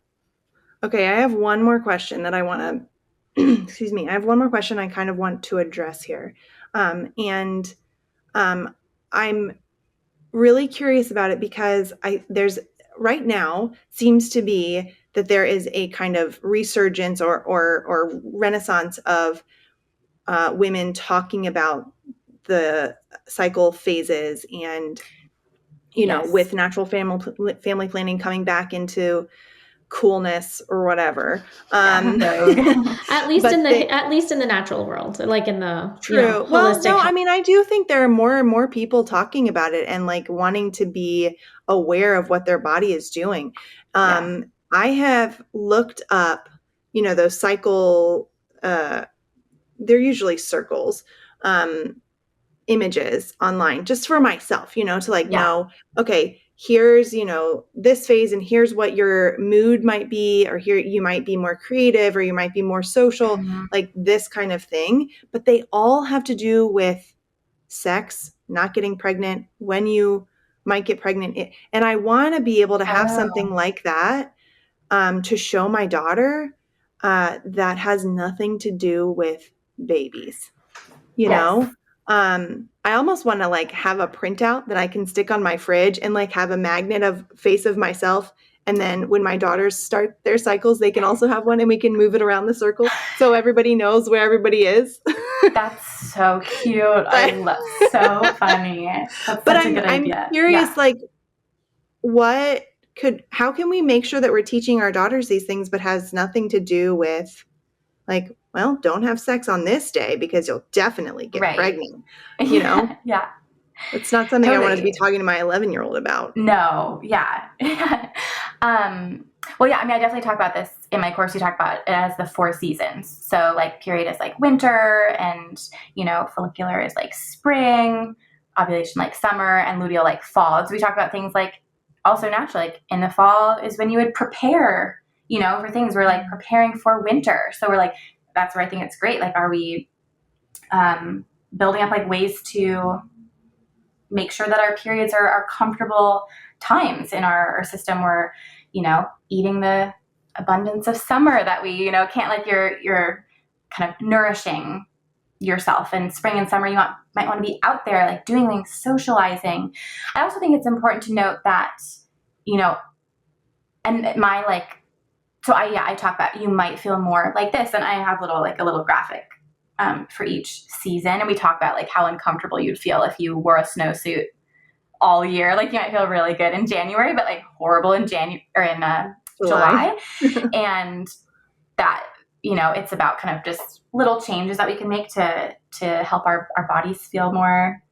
Okay. I have one more question that I want to, excuse me. I have one more question I kind of want to address here. And I'm really curious about it because there's right now seems to be that there is a kind of resurgence or renaissance of women talking about the cycle phases and, with natural family planning coming back into coolness or whatever. At least in the natural world, in the true. Well, no, I do think there are more and more people talking about it and wanting to be aware of what their body is doing. I have looked up, those cycle, they're usually circles, images online just for myself, to know, okay, here's, this phase and here's what your mood might be, or here you might be more creative or you might be more social, this kind of thing. But they all have to do with sex, not getting pregnant, when you might get pregnant. And I want to be able to have something like that to show my daughter that has nothing to do with babies, know? I almost want to like have a printout that I can stick on my fridge and like have a magnet of face of myself. And then when my daughters start their cycles, they can also have one and we can move it around the circle so everybody knows where everybody is. That's so cute. I love, so funny. That's But such a good idea. I'm curious, like, how can we make sure that we're teaching our daughters these things, but has nothing to do with like, well, don't have sex on this day because you'll definitely get pregnant, you know? Yeah. It's not something I wanted to be talking to my 11-year-old about. No. Yeah. Well, yeah, I mean, I definitely talk about this in my course. We talk about it as the 4 seasons. So like period is like winter, and, follicular is like spring, ovulation like summer, and luteal like fall. So we talk about things like also naturally, like in the fall is when you would prepare, for things. We're like preparing for winter. So we're like, that's where I think it's great. Like, are we building up like ways to make sure that our periods are comfortable times in our system? We're, eating the abundance of summer that we, can't, like you're kind of nourishing yourself. In spring and summer, you might want to be out there, like doing things, socializing. I also think it's important to note that, and my like, so I talk about you might feel more like this, and I have a little graphic for each season, and we talk about like how uncomfortable you'd feel if you wore a snowsuit all year. Like you might feel really good in January, but like horrible in January or in July. And that, it's about kind of just little changes that we can make to help our bodies feel more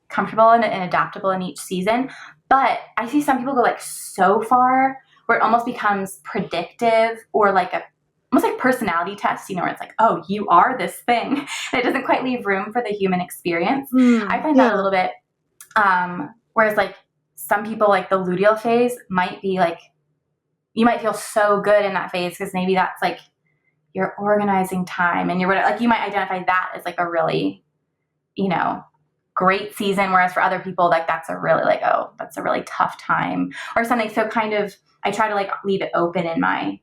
comfortable and adaptable in each season. But I see some people go like so far where it almost becomes predictive, or like almost like personality test, where it's like, oh, you are this thing. And it doesn't quite leave room for the human experience. I find that a little bit, whereas like some people, like the luteal phase might be like, you might feel so good in that phase because maybe that's like your organizing time, and like you might identify that as like a really, great season. Whereas for other people, like that's a really like, oh, that's a really tough time or something. So kind of, I try to like leave it open in my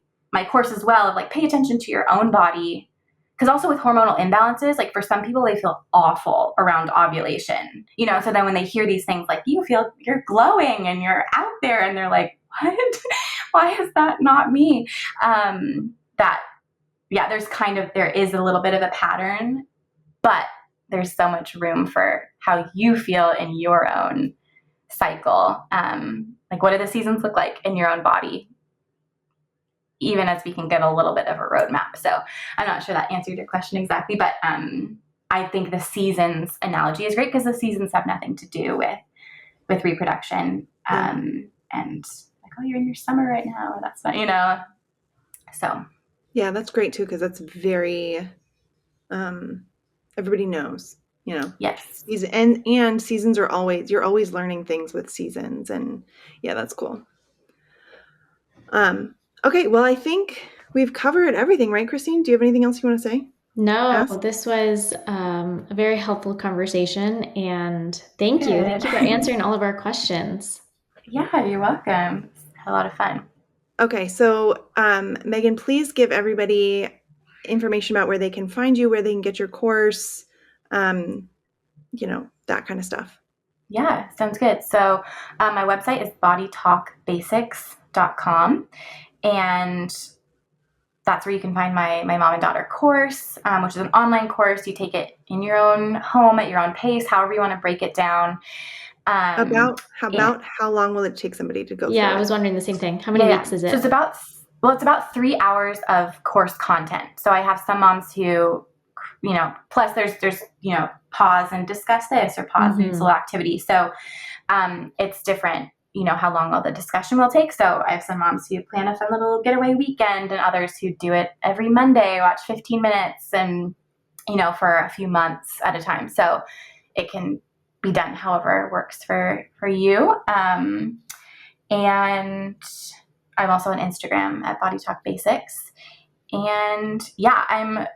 course as well, of like, pay attention to your own body. Because also with hormonal imbalances, like for some people, they feel awful around ovulation, so then when they hear these things, like you're glowing and you're out there, and they're like, what? Why is that not me? There is a little bit of a pattern, but there's so much room for how you feel in your own cycle. Like what do the seasons look like in your own body? Even as we can get a little bit of a roadmap. So I'm not sure that answered your question exactly, but I think the seasons analogy is great because the seasons have nothing to do with reproduction. And like, oh, you're in your summer right now. That's not, so. Yeah, that's great too, because that's very, everybody knows, Yes. And seasons are you're always learning things with seasons, and yeah, that's cool. Okay, well, I think we've covered everything, right, Christine? Do you have anything else you want to say? No, this was a very helpful conversation, and thank you. Thank you for answering all of our questions. Yeah, you're welcome. Had a lot of fun. Okay, so Megan, please give everybody information about where they can find you, where they can get your course, that kind of stuff. Yeah, sounds good. So my website is bodytalkbasics.com, and that's where you can find my mom and daughter course, which is an online course. You take it in your own home at your own pace, however you want to break it down. About how long will it take somebody to go through? Yeah, I was wondering the same thing. How many weeks is it? So it's about 3 hours of course content. So I have some moms who, plus there's pause and discuss this, or pause and do this little activity. So it's different, how long all the discussion will take. So I have some moms who plan a fun little getaway weekend, and others who do it every Monday, watch 15 minutes and, for a few months at a time. So it can be done however works for you. And I'm also on Instagram at Body Talk Basics. And yeah, I'm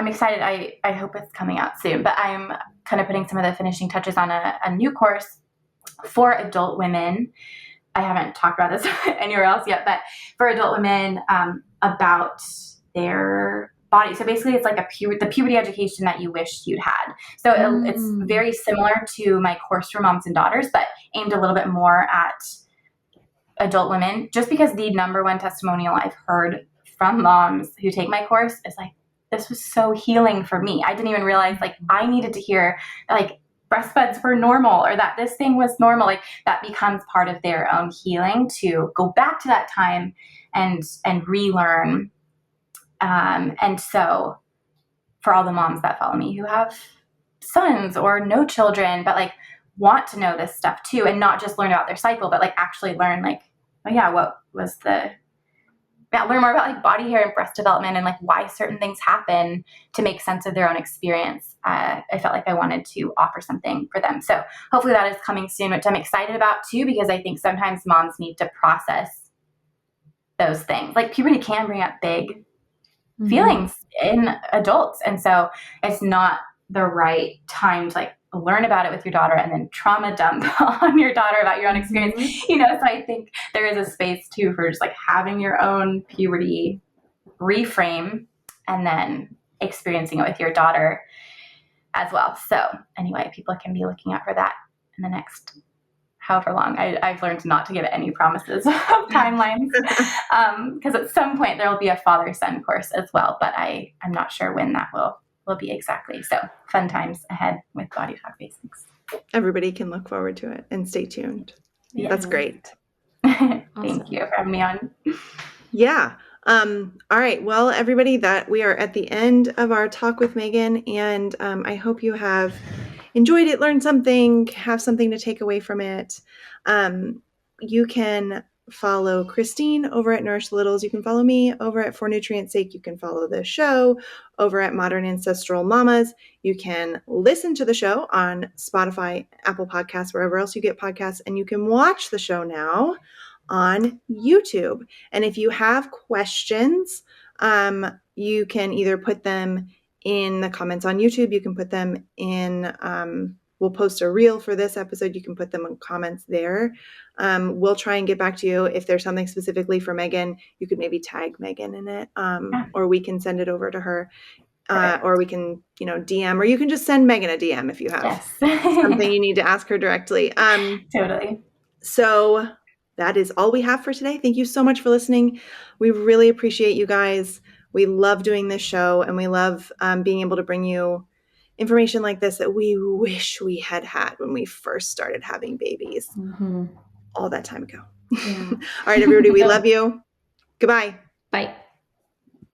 excited. I hope it's coming out soon, but I'm kind of putting some of the finishing touches on a new course for adult women. I haven't talked about this anywhere else yet, but for adult women, about their body. So basically it's like the puberty education that you wished you'd had. So it's very similar to my course for moms and daughters, but aimed a little bit more at adult women, just because the number one testimonial I've heard from moms who take my course is like, this was so healing for me. I didn't even realize like I needed to hear like breast buds were normal or that this thing was normal. Like that becomes part of their own healing to go back to that time and relearn. And so for all the moms that follow me who have sons or no children, but like want to know this stuff too, and not just learn about their cycle, but like actually learn like, oh yeah, what was learn more about like body hair and breast development and like why certain things happen to make sense of their own experience. I felt like I wanted to offer something for them. So hopefully that is coming soon, which I'm excited about too, because I think sometimes moms need to process those things. Like puberty can bring up big feelings in adults. And so it's not the right time to like learn about it with your daughter and then trauma dump on your daughter about your own experience. So I think there is a space too for just like having your own puberty reframe and then experiencing it with your daughter as well. So anyway, people can be looking out for that in the next however long. I've learned not to give any promises of timelines because at some point there will be a father-son course as well, but I'm not sure when that will be exactly. So fun times ahead with Body Talk Basics. Everybody can look forward to it and stay tuned. Yeah. That's great. Thank you for having me on. Yeah. All right. Well, everybody, that we are at the end of our talk with Megan, and I hope you have enjoyed it, learned something, have something to take away from it. You can follow Christine over at Nourish the Littles. You can follow me over at For Nutrient's Sake. You can follow the show over at Modern Ancestral Mamas. You can listen to the show on Spotify, Apple Podcasts, wherever else you get podcasts, and you can watch the show now on YouTube. And if you have questions, you can either put them in the comments on YouTube. You can put them in, we'll post a reel for this episode. You can put them in comments there. We'll try and get back to you. If there's something specifically for Megan, you could maybe tag Megan in it, or we can send it over to her, or we can, DM, or you can just send Megan a DM if you have something you need to ask her directly. Totally. So that is all we have for today. Thank you so much for listening. We really appreciate you guys. We love doing this show, and we love being able to bring you information like this that we wish we had when we first started having babies all that time ago. Yeah. All right, everybody, we love you. Goodbye. Bye.